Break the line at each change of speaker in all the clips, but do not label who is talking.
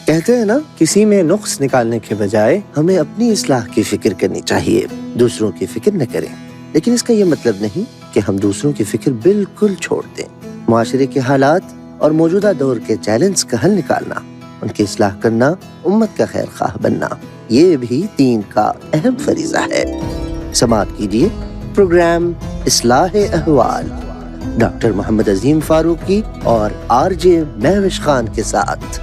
کہتے ہیں نا، کسی میں نقص نکالنے کے بجائے ہمیں اپنی اصلاح کی فکر کرنی چاہیے، دوسروں کی فکر نہ کریں۔ لیکن اس کا یہ مطلب نہیں کہ ہم دوسروں کی فکر بالکل چھوڑ دیں۔ معاشرے کے حالات اور موجودہ دور کے چیلنج کا حل نکالنا، ان کی اصلاح کرنا، امت کا خیر خواہ بننا، یہ بھی دین کا اہم فریضہ ہے۔ سماعت کیجیے پروگرام اصلاح احوال ڈاکٹر محمد عظیم فاروقی اور RJ مہوش خان کے ساتھ۔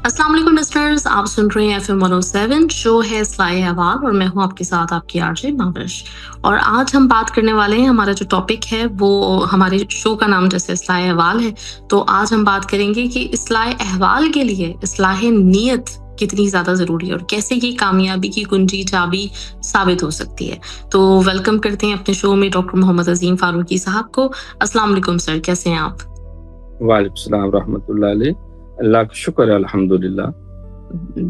السلام علیکم لسنرز، آپ سن رہے ہیں FM 107، شو ہے اصلاح احوال اور میں ہوں آپ کے ساتھ آپ کی RJ مہوش۔ اور آج ہم بات کرنے والے ہیں، ہمارا جو ٹاپک ہے وہ ہمارے شو کا نام جیسے اصلاح احوال ہے، تو آج ہم بات کریں گے کہ اصلاح احوال کے لیے اصلاح نیت کتنی زیادہ ضروری ہے اور کیسے یہ کامیابی کی کنجی چابی ثابت ہو سکتی ہے۔ تو ویلکم کرتے ہیں اپنے شو میں ڈاکٹر محمد عظیم فاروقی صاحب کو۔ السلام علیکم سر، کیسے ہیں آپ؟
وعلیکم السلام ورحمۃ اللہ علیہ، اللہ کا شکر ہے، الحمدللہ۔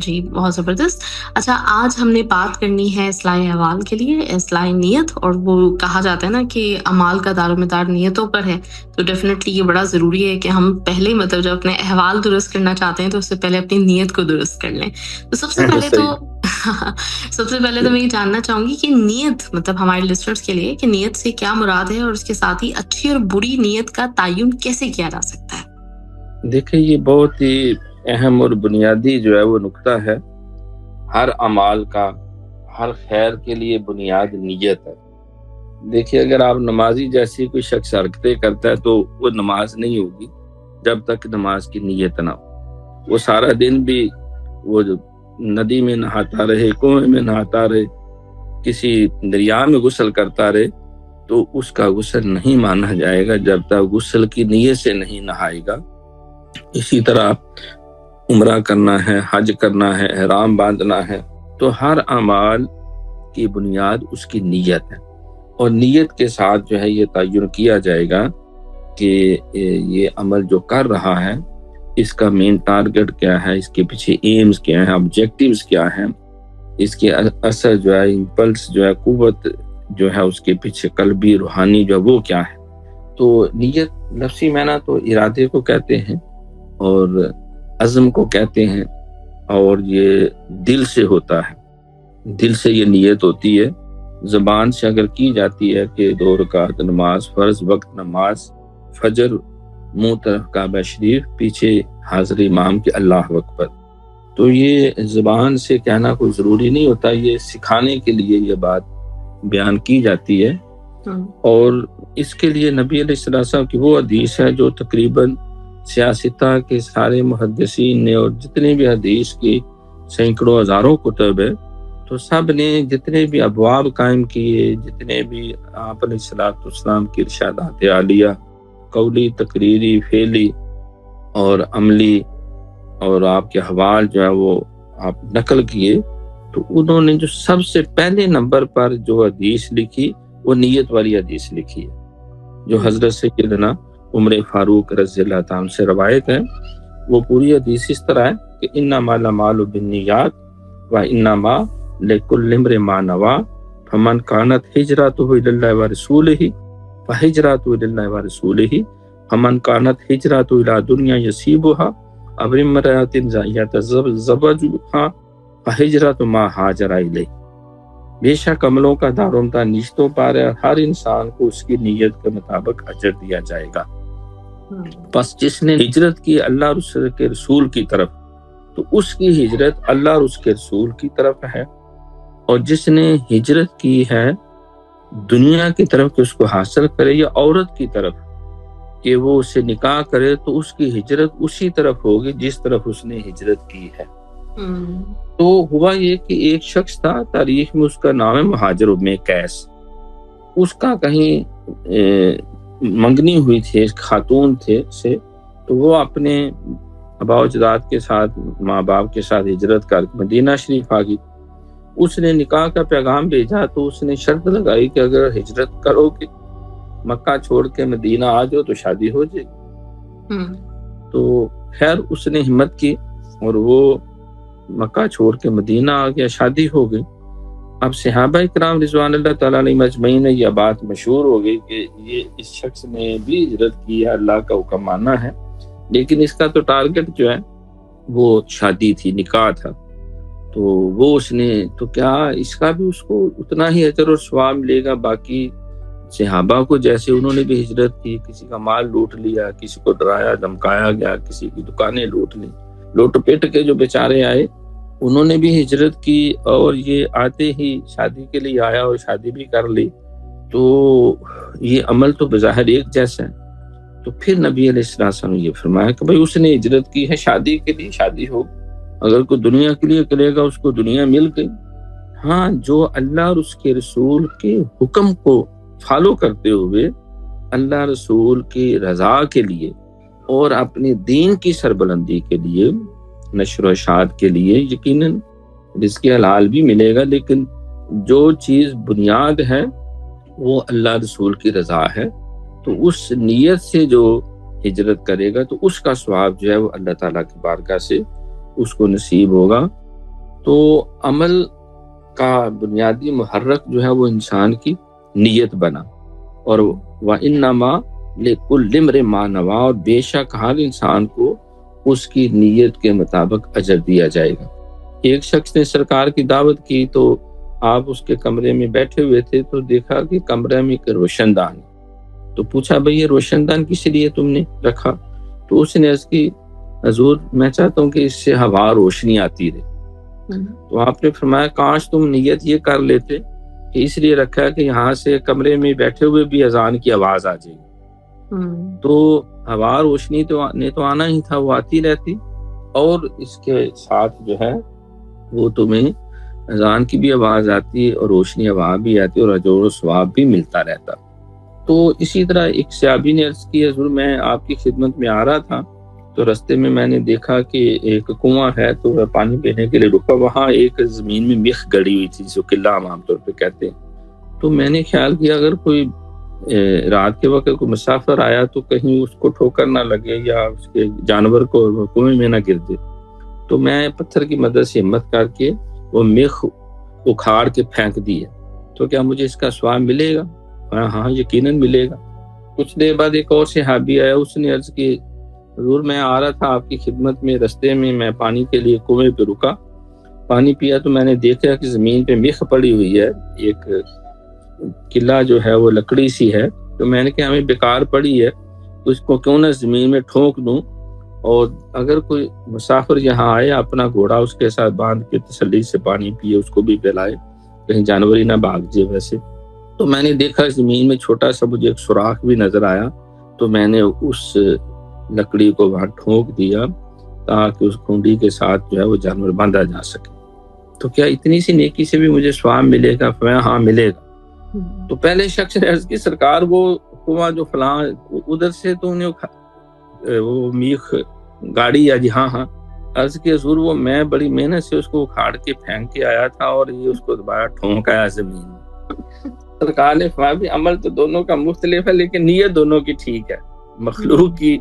جی بہت زبردست۔ اچھا، آج ہم نے بات کرنی ہے اصلاح احوال کے لیے اصلاح نیت، اور وہ کہا جاتا ہے نا کہ اعمال کا دار و مدار نیتوں پر ہے، تو ڈیفینیٹلی یہ بڑا ضروری ہے کہ ہم پہلے جب اپنے احوال درست کرنا چاہتے ہیں تو اس سے پہلے اپنی نیت کو درست کر لیں۔ تو سب سے پہلے تو میں یہ جاننا چاہوں گی کہ نیت ہمارے لسنرز کے لیے کہ نیت سے کیا مراد ہے، اور اس کے ساتھ ہی اچھی اور بری نیت کا تعین کیسے کیا جا سکتا ہے؟
دیکھیں، یہ بہت ہی اہم اور بنیادی جو ہے وہ نقطہ ہے۔ ہر اعمال کا، ہر خیر کے لیے بنیاد نیت ہے۔ دیکھیے، اگر آپ نمازی جیسی کوئی شخص حرکتیں کرتا ہے تو وہ نماز نہیں ہوگی جب تک نماز کی نیت نہ ہو۔ وہ سارا دن بھی وہ ندی میں نہاتا رہے، کنویں میں نہاتا رہے، کسی دریا میں غسل کرتا رہے، تو اس کا غسل نہیں مانا جائے گا جب تک غسل کی نیت سے نہیں نہائے گا۔ اسی طرح عمرہ کرنا ہے، حج کرنا ہے، احرام باندھنا ہے، تو ہر اعمال کی بنیاد اس کی نیت ہے، اور نیت کے ساتھ جو ہے یہ تعین کیا جائے گا کہ یہ عمل جو کر رہا ہے اس کا مین ٹارگٹ کیا ہے، اس کے پیچھے ایمز کیا ہیں، آبجیکٹیوز کیا ہیں، اس کے اثر جو ہے، امپلس جو ہے، قوت جو ہے اس کے پیچھے قلبی روحانی جو ہے وہ کیا ہے۔ تو نیت لفظی معنی تو ارادے کو کہتے ہیں اور عزم کو کہتے ہیں، اور یہ دل سے ہوتا ہے، دل سے یہ نیت ہوتی ہے۔ زبان سے اگر کی جاتی ہے کہ 2 رکعت نماز، فرض وقت نماز، فجر، منہ طرف کعبہ شریف، پیچھے حاضر امام کے اللہ اکبر، تو یہ زبان سے کہنا کوئی ضروری نہیں ہوتا، یہ سکھانے کے لیے یہ بات بیان کی جاتی ہے۔ اور اس کے لیے نبی علیہ السلام کی وہ حدیث ہے جو تقریباً سیاستہ کے سارے محدثین نے، اور جتنے بھی حدیث کی سینکڑوں ہزاروں کتب ہے، تو سب نے جتنے بھی ابواب قائم کیے، جتنے بھی آپ علیہ السلام کی ارشادات عالیہ، قولی، تقریری، فعلی اور عملی، اور آپ کے حوال جو ہے وہ آپ نقل کیے، تو انہوں نے جو سب سے پہلے نمبر پر جو حدیث لکھی وہ نیت والی حدیث لکھی ہے، جو حضرت سیدنا عمر فاروق رضی اللہ تعالیٰ سے روایت ہے۔ وہ پوری حدیث اس طرح ہے کہ انما الاعمال بالنیات وانما لکل امرئ ما نوی فمن كانت هجرته الى الله ورسوله فهجرته الى الله ورسوله فمن كانت هجرته الى دنیا يصيبها او امرأة يتزوجها فهجرته ما هاجر الیہ۔ بے شک عملوں کا دارومدار نیتوں پر ہے، ہر انسان کو اس کی نیت کے مطابق اجر دیا جائے گا۔ پس جس نے ہجرت کی اللہ اور اس کے رسول کی طرف، تو اس کی ہجرت اللہ اور اس کے رسول کی طرف ہے، اور جس نے ہجرت کی ہے دنیا کی طرف کہ اس کو حاصل کرے، یا عورت کی طرف کہ وہ اسے نکاح کرے، تو اس کی ہجرت اسی طرف ہوگی جس طرف اس نے ہجرت کی ہے۔ تو ہوا یہ کہ ایک شخص تھا، تاریخ میں اس کا نام ہے مہاجر ابن قیس۔ اس کا کہیں منگنی ہوئی تھی ایک خاتون تھے سے، تو وہ اپنے آباء و اجداد کے ساتھ، ماں باپ کے ساتھ ہجرت کر مدینہ شریف آ گئی۔ اس نے نکاح کا پیغام بھیجا، تو اس نے شرط لگائی کہ اگر ہجرت کرو گے، مکہ چھوڑ کے مدینہ آ جاؤ تو شادی ہو جائے گی۔ تو خیر اس نے ہمت کی اور وہ مکہ چھوڑ کے مدینہ آ گیا، شادی ہو گئی۔ اب صحابہ کرام رضوان اللہ تعالیٰ علیہم اجمعین نے یہ بات مشہور ہو گئی کہ یہ اس شخص نے بھی ہجرت کی ہے، اللہ کا حکم مانا ہے، لیکن اس کا تو ٹارگٹ جو ہے وہ شادی تھی، نکاح تھا، تو وہ اس نے تو کیا اس کا بھی اس کو اتنا ہی اجر اور ثواب ملے گا؟ باقی صحابہ کو جیسے انہوں نے بھی ہجرت کی، کسی کا مال لوٹ لیا، کسی کو ڈرایا دھمکایا گیا، کسی کی دکانیں لوٹ لی، لوٹ پیٹ کے جو بیچارے آئے انہوں نے بھی ہجرت کی، اور یہ آتے ہی شادی کے لیے آیا اور شادی بھی کر لی، تو یہ عمل تو بظاہر ایک جیسا ہے۔ تو پھر نبی علیہ السلام نے یہ فرمایا کہ بھائی اس نے ہجرت کی ہے شادی کے لیے، شادی ہو، اگر کوئی دنیا کے لیے کرے گا اس کو دنیا مل گئی۔ ہاں، جو اللہ اور اس کے رسول کے حکم کو فالو کرتے ہوئے اللہ رسول کی رضا کے لیے اور اپنے دین کی سربلندی کے لیے، نشر و اشاعت کے لیے، یقیناً رزق حلال بھی ملے گا، لیکن جو چیز بنیاد ہے وہ اللہ رسول کی رضا ہے، تو اس نیت سے جو ہجرت کرے گا تو اس کا ثواب جو ہے وہ اللہ تعالیٰ کی بارگاہ سے اس کو نصیب ہوگا۔ تو عمل کا بنیادی محرک جو ہے وہ انسان کی نیت بنا، اور وَإِنَّمَا لِكُلِّ امْرِئٍ مَا نَوَىٰ، اور بے شک ہر انسان کو اس کی نیت کے مطابق اجر دیا جائے گا۔ ایک شخص نے سرکار کی دعوت کی تو آپ اس کے کمرے میں بیٹھے ہوئے تھے، تو دیکھا کہ کمرے میں ایک روشن دان، تو پوچھا بھئی یہ روشن دان کس لیے تم نے رکھا؟ تو اس نے عرض کی حضور میں چاہتا ہوں کہ اس سے ہوا روشنی آتی رہے۔ تو آپ نے فرمایا کاش تم نیت یہ کر لیتے کہ اس لیے رکھا کہ یہاں سے کمرے میں بیٹھے ہوئے بھی اذان کی آواز آ جائے گی، تو ہوا روشنی تو آنا ہی تھا، وہ آتی رہتی، اور اس کے ساتھ جو ہے وہ تمہیں اذان کی بھی آواز آتی اور روشنی ہوا بھی آتی اور اجر و ثواب بھی ملتا رہتا۔ تو اسی طرح ایک صحابی نے عرض کی حضور میں آپ کی خدمت میں آ رہا تھا تو رستے میں میں نے دیکھا کہ ایک کنواں ہے، تو میں پانی پینے کے لیے رکا، وہاں ایک زمین میں میخ گڑی ہوئی تھی جو قلعہ عام طور پہ کہتے ہیں، تو میں نے خیال کیا اگر کوئی رات کے وقت کوئی مسافر آیا تو کہیں اس کو ٹھوکر نہ لگے یا اس کے جانور کو کنویں میں نہ گر دے، تو میں پتھر کی مدد سے ہمت کر کے وہ میخ اکھاڑ کے پھینک دیے، تو کیا مجھے اس کا ثواب ملے گا؟ ہاں یقیناً ملے گا۔ کچھ دیر بعد ایک اور صحابی آیا، اس نے عرض کی حضور میں آ رہا تھا آپ کی خدمت میں، رستے میں میں پانی کے لیے کنویں پہ رکا، پانی پیا تو میں نے دیکھا کہ زمین پہ میخ پڑی ہوئی ہے، ایک قلعہ جو ہے وہ لکڑی سی ہے، تو میں نے کہا ہمیں بیکار پڑی ہے، اس کو کیوں نہ زمین میں ٹھونک دوں، اور اگر کوئی مسافر یہاں آئے اپنا گھوڑا اس کے ساتھ باندھ کے تسلی سے پانی پیے، اس کو بھی پلائے، کہیں جانور ہی نہ بھاگ جائے۔ ویسے تو میں نے دیکھا زمین میں چھوٹا سا مجھے ایک سوراخ بھی نظر آیا، تو میں نے اس لکڑی کو وہاں ٹھونک دیا تاکہ اس کنڈی کے ساتھ جو ہے وہ جانور باندھا جا سکے، تو کیا اتنی سی نیکی سے بھی مجھے ثواب ملے گا؟ ہاں ملے گا۔ تو پہلے شخص نے عرض کی سرکار وہ کنواں جو فلاں ادھر سے تو انہیں وہ میخ گاڑی یا جی ہاں عرض کی حضور وہ میں بڑی محنت سے اس کو اکھاڑ کے پھینک کے آیا تھا اور یہ اس کو دوبارہ ٹھونک آیا زمین میں۔ سرکار نے فرمایا بھی عمل تو دونوں کا مختلف ہے لیکن نیت دونوں کی ٹھیک ہے، مخلوق کی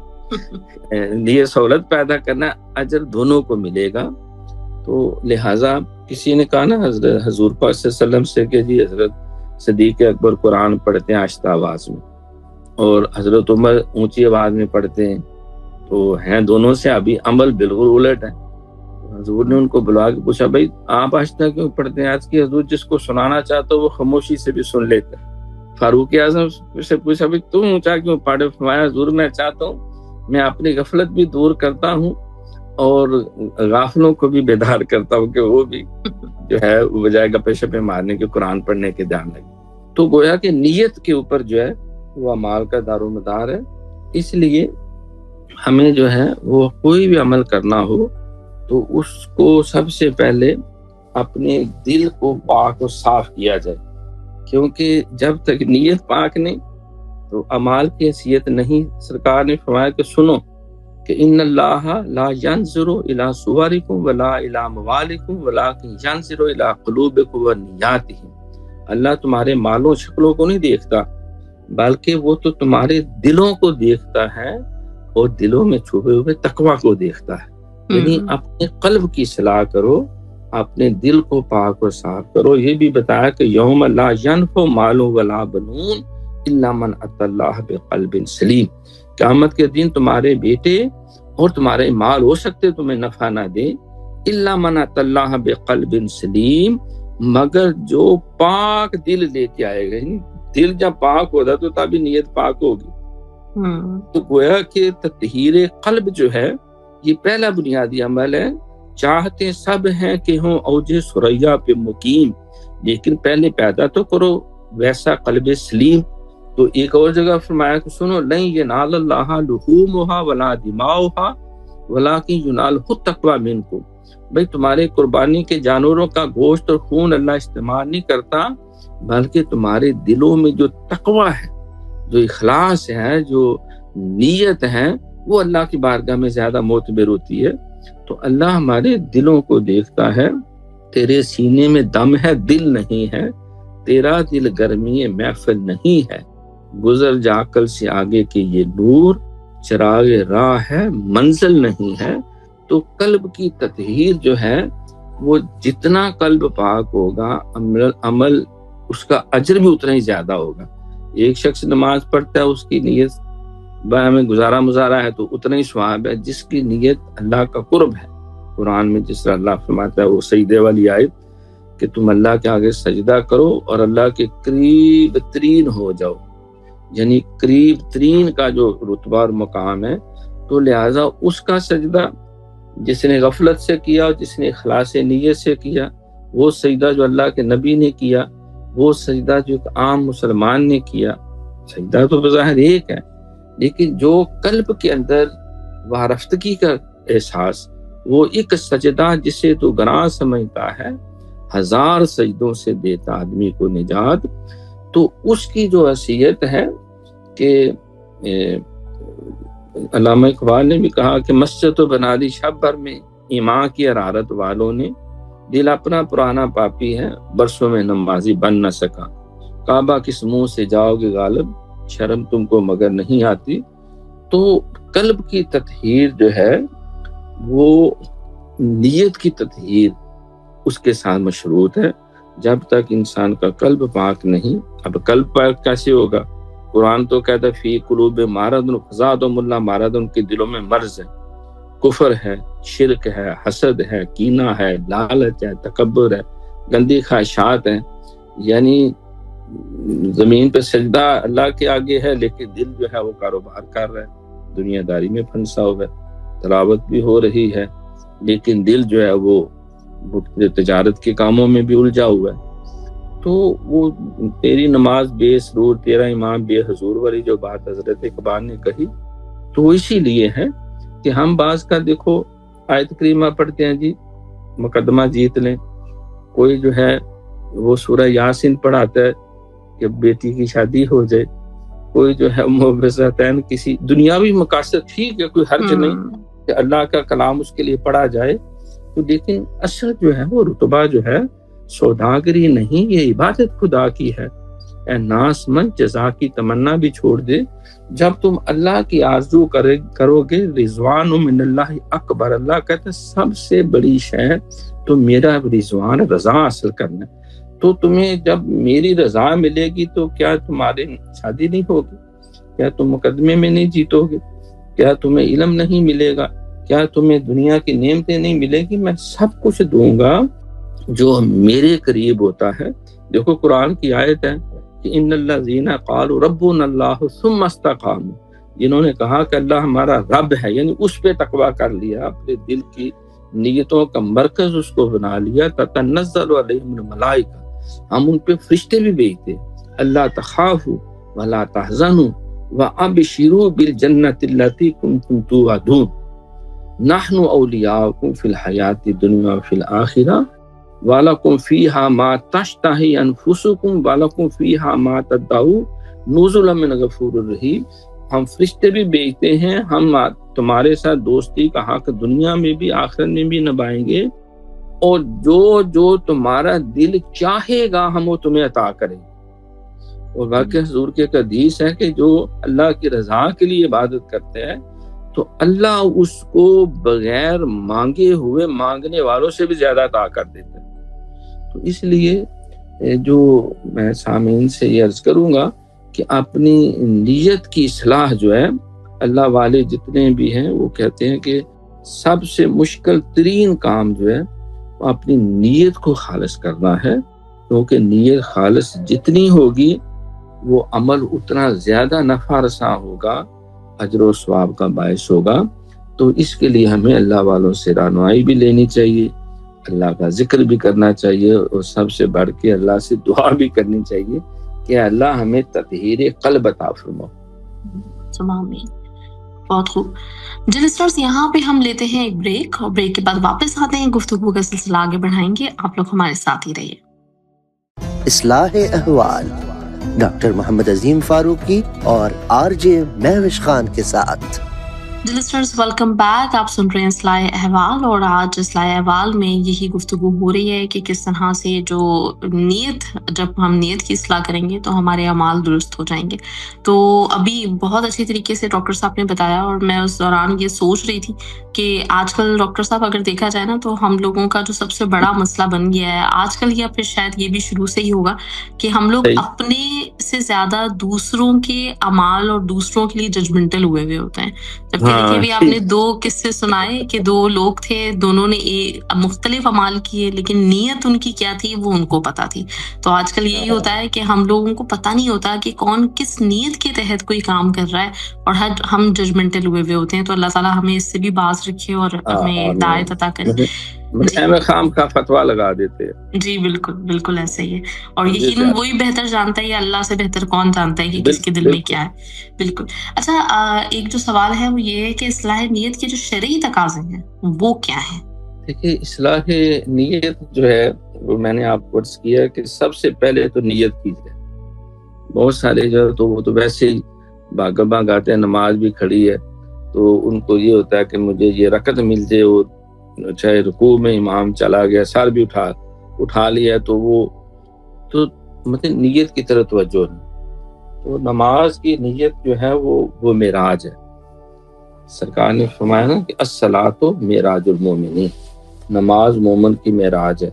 لیے سہولت پیدا کرنا، اجر دونوں کو ملے گا۔ تو لہٰذا کسی نے کہا نا حضور پاک صلی اللہ علیہ وسلم سے کہ جی حضرت صدیق اکبر قرآن پڑھتے ہیں آہستہ آواز میں اور حضرت عمر اونچی آواز میں پڑھتے ہیں، تو ہیں دونوں سے ابھی عمل بالکل الٹ ہے۔ حضور نے ان کو بلا کے پوچھا بھائی آپ آہستہ کیوں پڑھتے ہیں؟ آج کی حضور جس کو سنانا چاہتا وہ خاموشی سے بھی سن لیتا ہے۔ فاروق اعظم سے پوچھا بھائی تم اونچا کیوں پڑھے؟ فرمایا حضور میں چاہتا ہوں میں اپنی غفلت بھی دور کرتا ہوں اور غافلوں کو بھی بیدار کرتا ہوں کہ وہ بھی جو ہے بجائے گپے شپے مارنے کے قرآن پڑھنے کے دھیان لگے۔ تو گویا کہ نیت کے اوپر جو ہے وہ اعمال کا دار و مدار ہے، اس لیے ہمیں جو ہے وہ کوئی بھی عمل کرنا ہو تو اس کو سب سے پہلے اپنے دل کو پاک و صاف کیا جائے، کیونکہ جب تک نیت پاک نہیں تو اعمال کی حیثیت نہیں۔ سرکار نے فرمایا کہ سنو کہ ان اللہ لا ينظر الى صورکم ولا الى اموالکم ولکن ينظر الى قلوبکم ونیاتکم، اللہ تمہارے مالوں شکلوں کو نہیں دیکھتا بلکہ وہ تو تمہارے دلوں کو دیکھتا ہے اور دلوں میں چھپے ہوئے تقویٰ کو دیکھتا ہے۔ یعنی اپنے قلب کی اصلاح کرو، اپنے دل کو پاک و صاف کرو۔ یہ بھی بتایا کہ یوم لا ینفع مال ولا بنون الا من اتى اللہ بقلب سلیم، قیامت کے دن تمہارے بیٹے اور تمہارے مال ہو سکتے تمہیں نفع نہ دے، الا من اتى اللہ بقلب سلیم، مگر جو پاک دل لے کے آئے گا. دل جب پاک ہوتا تو تبھی نیت پاک ہوگی. تو گویا کہ تطہیر قلب جو ہے یہ پہلا بنیادی عمل ہے. چاہتے سب ہیں کہ ہوں اوج ثریا پہ مقیم، لیکن پہلے پیدا تو کرو ویسا قلب سلیم. تو ایک اور جگہ فرمایا کہ سنو، لن ینال اللہ لحومها ولا دماؤها ولکن ینالہ التقوی منکم. بھئی تمہارے قربانی کے جانوروں کا گوشت اور خون اللہ استعمال نہیں کرتا، بلکہ تمہارے دلوں میں جو تقوی ہے، جو اخلاص ہے، جو نیت ہے، وہ اللہ کی بارگاہ میں زیادہ معتبر ہوتی ہے. تو اللہ ہمارے دلوں کو دیکھتا ہے. تیرے سینے میں دم ہے، دل نہیں ہے، تیرا دل گرمی محفل نہیں ہے، گزر جا کل سے آگے کے یہ نور، چراغ راہ ہے منزل نہیں ہے. تو قلب کی تطہیر جو ہے وہ جتنا قلب پاک ہوگا عمل اس کا اجر بھی اتنا ہی زیادہ ہوگا. ایک شخص نماز پڑھتا ہے، اس کی نیت میں گزارا مزارا ہے تو اتنا ہی ثواب ہے جس کی نیت اللہ کا قرب ہے. قرآن میں جس طرح اللہ فرماتا ہے وہ سجدے والی آیت کہ تم اللہ کے آگے سجدہ کرو اور اللہ کے قریب ترین ہو جاؤ، یعنی قریب ترین کا جو رتبہ اور مقام ہے. تو لہٰذا اس کا سجدہ جس نے غفلت سے کیا اور جس نے اخلاص نیت سے کیا، وہ سجدہ جو اللہ کے نبی نے کیا، وہ سجدہ جو ایک عام مسلمان نے کیا، سجدہ تو بظاہر ایک ہے، لیکن جو قلب کے اندر وارفتگی کا احساس، وہ ایک سجدہ جسے تو گناہ سمجھتا ہے 1000 سجدوں سے دیتا آدمی کو نجات. تو اس کی جو حیثیت ہے کہ علامہ اقبال نے بھی کہا کہ مسجد تو بنا دی شب بھر میں ایمان کی حرارت والوں نے، دل اپنا پرانا پاپی ہے برسوں میں نمازی بن نہ سکا، کعبہ کس منہ سے جاؤ گے غالب، شرم تم کو مگر نہیں آتی. تو قلب کی تطہیر جو ہے وہ نیت کی تطہیر اس کے ساتھ مشروط ہے. جب تک انسان کا قلب پاک نہیں، اب قلب پاک کیسے ہوگا؟ قرآن تو کہتا ہے فی قلوب مرض فزادہم اللہ مرض، ان کے دلوں میں مرض ہے، کفر ہے، شرک ہے، حسد ہے، کینہ ہے، لالچ ہے، تکبر ہے، گندی خواہشات ہیں. یعنی زمین پہ سجدہ اللہ کے آگے ہے، لیکن دل جو ہے وہ کاروبار کر رہا ہے، دنیا داری میں پھنسا ہوا ہے، تلاوت بھی ہو رہی ہے، لیکن دل جو ہے وہ تجارت کے کاموں میں بھی الجھا ہوا ہے. تو وہ تیری نماز بے سرور، تیرا امام بے حضور والی جو بات حضرت اقبال نے کہی، تو وہ اسی لیے ہے کہ ہم بعض کا دیکھو آیت کریمہ پڑھتے ہیں جی مقدمہ جیت لیں، کوئی جو ہے وہ سورہ یاسین پڑھاتا ہے کہ بیٹی کی شادی ہو جائے، کوئی جو ہے معوذتین، کسی دنیاوی مقاصد، ٹھیک ہے کوئی حرج نہیں کہ اللہ کا کلام اس کے لیے پڑھا جائے، تو لیکن اصل جو ہے وہ رتبہ جو ہے سوداگری نہیں، یہ عبادت خدا کی ہے. اے ناس من جزا کی تمنا بھی چھوڑ دے، جب تم اللہ کی آرزو کرو گے، رضوان من اللہ اکبر، اللہ کہتا ہے سب سے بڑی شے تو میرا رضوان، رضا حاصل کرنا. تو تمہیں جب میری رضا ملے گی تو کیا تمہاری شادی نہیں ہوگی؟ کیا تم مقدمے میں نہیں جیتو گے؟ کیا تمہیں علم نہیں ملے گا؟ کیا تمہیں دنیا کی نعمتیں نہیں ملے گی؟ میں سب کچھ دوں گا جو میرے قریب ہوتا ہے. دیکھو قرآن کی آیت ہے کہ ان الذین قالوا ربنا اللہ ثم استقاموا، جنہوں نے کہا کہ اللہ ہمارا رب ہے، یعنی اس پہ تقویٰ کر لیا، اپنے دل کی نیتوں کا مرکز اس کو بنا لیا. تتنزل علیہم الملائکہ، ہم ان پہ فرشتے بھی بھیجتے، اللہ تخافوا ولا تحزنوا وابشروا بالجنۃ التي کنتم توعدون نحن اولیاؤکم فی الحیاۃ الدنیا وفی الآخرہ وَلَكُمْ فِيهَا مَا تَشْتَهِي أَنفُسُكُمْ وَلَكُمْ فِيهَا مَا تَدَّعُونَ نُزُلًا مِنْ غَفُورٍ رَحِيمٍ. ہم فرشتے بھی بھیجتے ہیں، ہم تمہارے ساتھ دوستی کا حق دنیا میں بھی آخرت میں بھی نبھائیں گے، اور جو تمہارا دل چاہے گا ہم وہ تمہیں عطا کریں گے. اور واقعی حضور کے ایک حدیث ہے کہ جو اللہ کی رضا کے لیے عبادت کرتے ہیں تو اللہ اس کو بغیر مانگے ہوئے مانگنے والوں سے بھی زیادہ عطا کر دیتے ہیں. تو اس لیے جو میں سامعین سے یہ عرض کروں گا کہ اپنی نیت کی اصلاح جو ہے اللہ والے جتنے بھی ہیں وہ کہتے ہیں کہ سب سے مشکل ترین کام جو ہے وہ اپنی نیت کو خالص کرنا ہے، کیونکہ نیت خالص جتنی ہوگی وہ عمل اتنا زیادہ نفع رساں ہوگا، اجر و ثواب کا باعث ہوگا۔ تو اس کے لیے ہمیں اللہ والوں سے رہنمائی بھی لینی چاہیے، اللہ کا ذکر بھی کرنا چاہیے، اور سب سے بڑھ کے اللہ سے دعا بھی کرنی چاہیے کہ اللہ ہمیں تطہیر قلب عطا فرماؤ۔
آمین۔ بہت خوب جی لسنرز، یہاں پہ ہم لیتے ہیں ایک بریک، اور بریک کے بعد واپس آتے ہیں، گفتگو کا سلسلہ آگے بڑھائیں گے، آپ لوگ ہمارے ساتھ ہی رہیے۔
اصلاح احوال ڈاکٹر محمد عظیم فاروقی اور RJ مہوش خان کے ساتھ۔
جی لسنرز، ویلکم بیک۔ آپ سن رہے ہیں اصلاح احوال، اور آج اصلاح احوال میں یہی گفتگو ہو رہی ہے کہ کس طرح سے جو نیت، جب ہم نیت کی اصلاح کریں گے تو ہمارے اعمال درست ہو جائیں گے۔ تو ابھی بہت اچھی طریقے سے ڈاکٹر صاحب نے بتایا، اور میں اس دوران یہ سوچ رہی تھی کہ آج کل ڈاکٹر صاحب اگر دیکھا جائے نا تو ہم لوگوں کا جو سب سے بڑا مسئلہ بن گیا ہے آج کل، یا پھر شاید یہ بھی شروع سے ہی ہوگا، کہ ہم لوگ اپنے سے زیادہ دوسروں کے اعمال اور دوسروں کے لیے ججمنٹل ہوئے ہوتے ہیں۔ جب دیکھیے بھی آپ نے دو قصے سنائے کہ دو لوگ تھے، دونوں نے مختلف اعمال کیے، لیکن نیت ان کی کیا تھی وہ ان کو پتا تھی۔ تو آج کل یہی ہوتا ہے کہ ہم لوگوں کو پتہ نہیں ہوتا کہ کون کس نیت کے تحت کوئی کام کر رہا ہے، اور ہم ججمنٹل ہوئے ہوتے ہیں۔ تو اللہ تعالیٰ ہمیں اس سے بھی باز رکھے اور ہمیں ہدایت عطا کرے۔
خام کا فتویٰ لگا دیتے ہیں۔
جی بالکل بالکل ایسا ہی ہے، اور یقیناً وہی بہتر جانتا ہے، یا اللہ سے بہتر کون جانتا ہے کہ کس کے دل میں کیا ہے۔ بالکل۔ اچھا، ایک جو سوال ہے وہ یہ ہے کہ اصلاح نیت کے جو شرعی تقاضے ہیں وہ کیا ہیں؟
دیکھیے، اصلاح نیت جو ہے وہ میں نے آپ کو عرض کیا کہ سب سے پہلے تو نیت کیجیے۔ بہت سارے جو تو وہ تو ویسے ہی بھاگا بھاگ آتے ہیں، نماز بھی کھڑی ہے تو ان کو یہ ہوتا ہے کہ مجھے یہ رکعت مل جائے، وہ چاہے رکوع میں امام چلا گیا، سر بھی اٹھا لیا، تو وہ تو مطلب نیت کی طرف توجہ نہیں۔ تو نماز کی نیت جو ہے وہ معراج ہے۔ سرکار نے فرمایا نا کہ الصلاۃ معراج المومنین، نماز مومن کی معراج ہے۔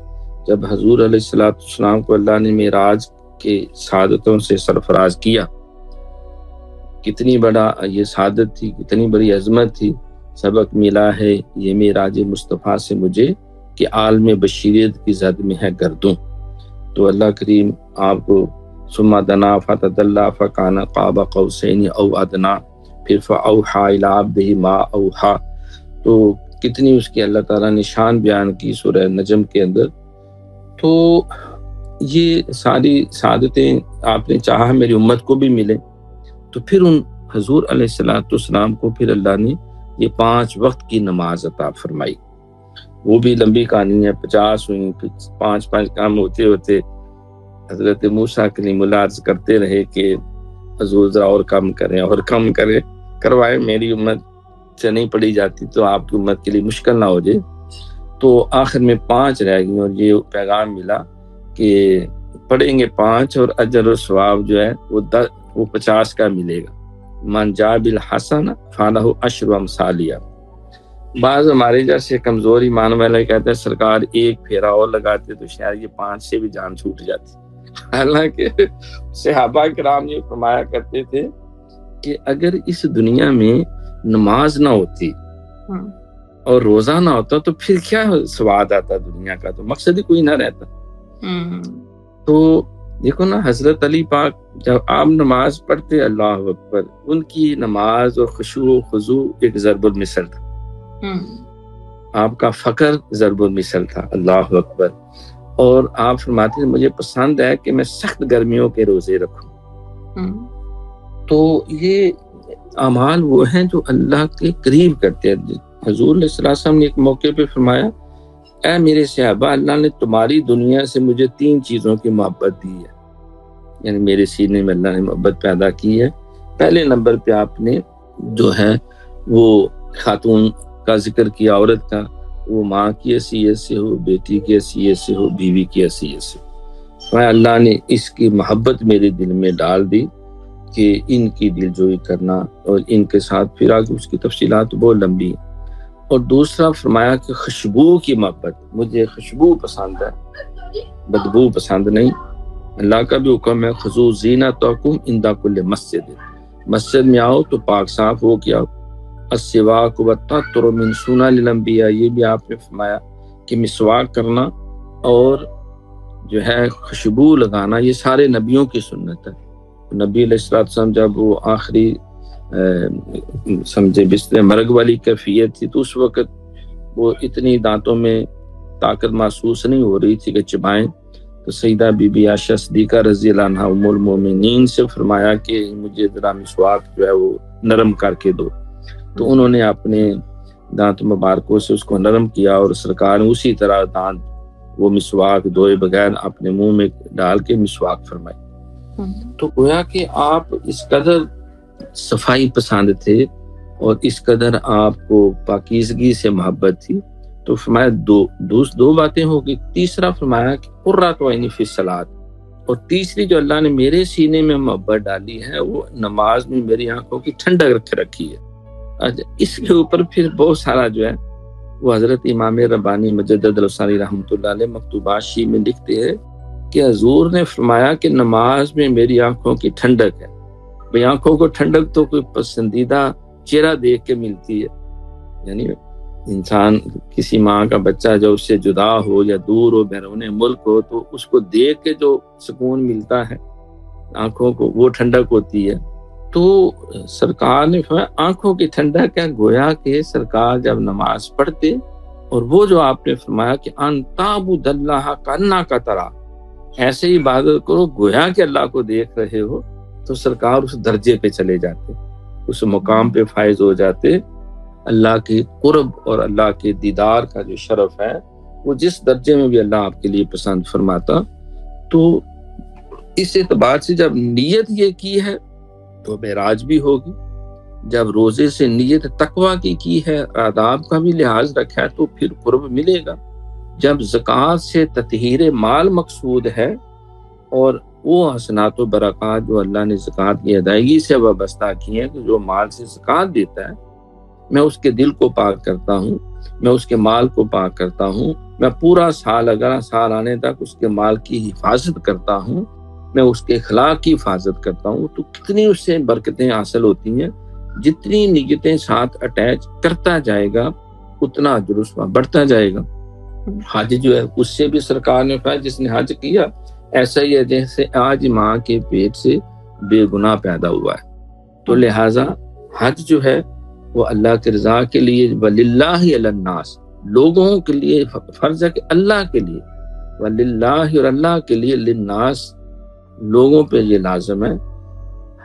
جب حضور علیہ السلام کو اللہ نے معراج کے سعادتوں سے سرفراز کیا، کتنی بڑا یہ سعادت تھی، کتنی بڑی عظمت تھی۔ سبق ملا ہے یہ معراج مصطفیٰ سے مجھے کہ عالم بشریت کی زد میں ہے گردوں۔ تو اللہ کریم آپ کو ثم دنا فتدلی فکان قاب قوسین او ادنا، پھر فاوحی الی عبدہ ما اوحی، تو کتنی اس کی اللہ تعالیٰ نے شان بیان کی سورہ نجم کے اندر۔ تو یہ ساری سعادتیں آپ نے چاہا میری امت کو بھی ملے، تو پھر ان حضور علیہ السلام کو پھر اللہ نے یہ 5 وقت کی نماز عطا فرمائی۔ وہ بھی لمبی کہانی ہے، 50 ہوئی، پھر 5 کام ہوتے ہوتے حضرت موسیٰ کلیم اللہ عرض کرتے رہے کہ حضور ذرا اور کم کریں اور کم کروائے، میری امت سے نہیں پڑھی جاتی تو آپ کی امت کے لیے مشکل نہ ہو جائے۔ تو آخر میں 5 رہ گئی، اور یہ پیغام ملا کہ پڑھیں گے 5 اور اجر و ثواب جو ہے وہ 50 کا ملے گا۔ من جاء بالحسن فلہ 10 امثالها۔ بعض ہمارے جیسے کمزور ایمان والے کہتے ہیں سرکار ایک پھیرا اور لگاتے تو شاید یہ 5 سے بھی جان چھوٹ جاتی۔ حالانکہ صحابہ کرام یہ فرمایا کرتے تھے کہ اگر اس دنیا میں نماز نہ ہوتی اور روزہ نہ ہوتا تو پھر کیا سواد آتا دنیا کا، تو مقصد ہی کوئی نہ رہتا۔ تو دیکھو نا، حضرت علی پاک جب آپ نماز پڑھتے اللہ اکبر، ان کی نماز اور خشوع و خضوع ایک ضرب المثل تھا، آپ کا فقر ضرب المثل تھا، اللہ اکبر۔ اور آپ فرماتے ہیں مجھے پسند ہے کہ میں سخت گرمیوں کے روزے رکھوں۔ تو یہ اعمال وہ ہیں جو اللہ کے قریب کرتے ہیں۔ حضور علیہ السلام نے ایک موقع پہ فرمایا، اے میرے صحابہ، اللہ نے تمہاری دنیا سے مجھے 3 چیزوں کی محبت دی ہے، یعنی میرے سینے میں اللہ نے محبت پیدا کی ہے۔ پہلے نمبر پہ آپ نے جو ہے وہ خاتون کا ذکر کیا، عورت کا، وہ ماں کی حیثیت سے ہو، بیٹی کی حیثیت سے ہو، بیوی کی حیثیت سے ہو۔ اللہ نے اس کی محبت میرے دل میں ڈال دی کہ ان کی دلجوئی کرنا، اور ان کے ساتھ پھر آگے اس کی تفصیلات بہت لمبی ہیں۔ اور دوسرا فرمایا کہ خوشبو کی محبت، مجھے خوشبو پسند ہے، بدبو پسند نہیں۔ اللہ کا بھی حکم ہے خذو زینتکم عند کل مسجد، مسجد میں آؤ تو پاک صاف ہو کے آؤ. السواک والتطر من سنن الانبیاء، یہ بھی آپ نے فرمایا کہ مسواک کرنا اور جو ہے خوشبو لگانا یہ سارے نبیوں کی سنت ہے. نبی علیہ السلام جب وہ آخری سمجھے بستر مرگ والی کیفیت تھی تو اس وقت وہ اتنی دانتوں میں طاقت محسوس نہیں ہو رہی تھی کہ چبائیں، تو سیدہ بی بی عائشہ صدیقہ رضی اللہ عنہا ام المومنین سے فرمایا کہ مجھے ذرا مسواک جو ہے وہ نرم کر کے دو. تو انہوں نے اپنے دانت مبارکوں سے اس کو نرم کیا اور سرکار نے اسی طرح دانت وہ مسواک دھوئے بغیر اپنے منہ میں ڈال کے مسواک فرمائی. تو گویا کہ آپ اس قدر صفائی پسند تھے اور اس قدر آپ کو پاکیزگی سے محبت تھی. تو فرمایا دو باتیں ہو گئی. تیسرا فرمایا کہ قرۃ عینی فی الصلاۃ، اور تیسری جو اللہ نے میرے سینے میں محبت ڈالی ہے وہ نماز میں میری آنکھوں کی ٹھنڈک رکھی ہے. اس کے اوپر پھر بہت سارا جو ہے وہ حضرت امام ربانی مجدد الثانی رحمۃ اللہ علیہ مکتوبات شی میں لکھتے ہیں کہ حضور نے فرمایا کہ نماز میں میری آنکھوں کی ٹھنڈک ہے. بھئی آنکھوں کو ٹھنڈک تو کوئی پسندیدہ چہرہ دیکھ کے ملتی ہے، یعنی انسان کسی ماں کا بچہ جو اس سے جدا ہو یا دور ہو بیرون ملک ہو تو اس کو دیکھ کے جو سکون ملتا ہے آنکھوں کو وہ ٹھنڈک ہوتی ہے. تو سرکار نے فرمایا آنکھوں کی ٹھنڈک ہے. گویا کہ سرکار جب نماز پڑھتے اور وہ جو آپ نے فرمایا کہ ان تعبد اللہ کانک ترا، ایسے ہی عبادت کرو گویا کہ اللہ کو دیکھ رہے ہو، تو سرکار اس درجے پہ چلے جاتے، اس مقام پہ فائز ہو جاتے. اللہ کے قرب اور اللہ کے دیدار کا جو شرف ہے وہ جس درجے میں بھی اللہ آپ کے لیے پسند فرماتا. تو اس اعتبار سے جب نیت یہ کی ہے تو معراج بھی ہوگی. جب روزے سے نیت تقویٰ کی ہے، آداب کا بھی لحاظ رکھا ہے تو پھر قرب ملے گا. جب زکوٰۃ سے تطہیر مال مقصود ہے اور وہ حسنات و برکات جو اللہ نے زکوٰۃ کی ادائیگی سے وابستہ کی ہیں کہ جو مال سے زکوٰۃ دیتا ہے میں اس کے دل کو پاک کرتا ہوں، میں اس کے مال کو پاک کرتا ہوں، میں پورا سال اگر سال آنے تک اس کے مال کی حفاظت کرتا ہوں، میں اس کے اخلاق کی حفاظت کرتا ہوں، تو کتنی اس سے برکتیں حاصل ہوتی ہیں. جتنی نیتیں ساتھ اٹیچ کرتا جائے گا اتنا اجر اس کا بڑھتا جائے گا. حج جو ہے اس سے بھی سرکار نے کہا جس نے حج کیا ایسا ہی ہے جیسے آج ماں کے پیٹ سے بے گناہ پیدا ہوا ہے. تو لہٰذا حج جو ہے وہ اللہ کی رضا کے لیے وَلِلَّهِ عَلَى النَّاسِ، لوگوں کے لیے فرض ہے کہ اللہ کے لیے، وَلِلَّهِ اور اللہ کے لیے، للناس لوگوں پہ یہ لازم ہے،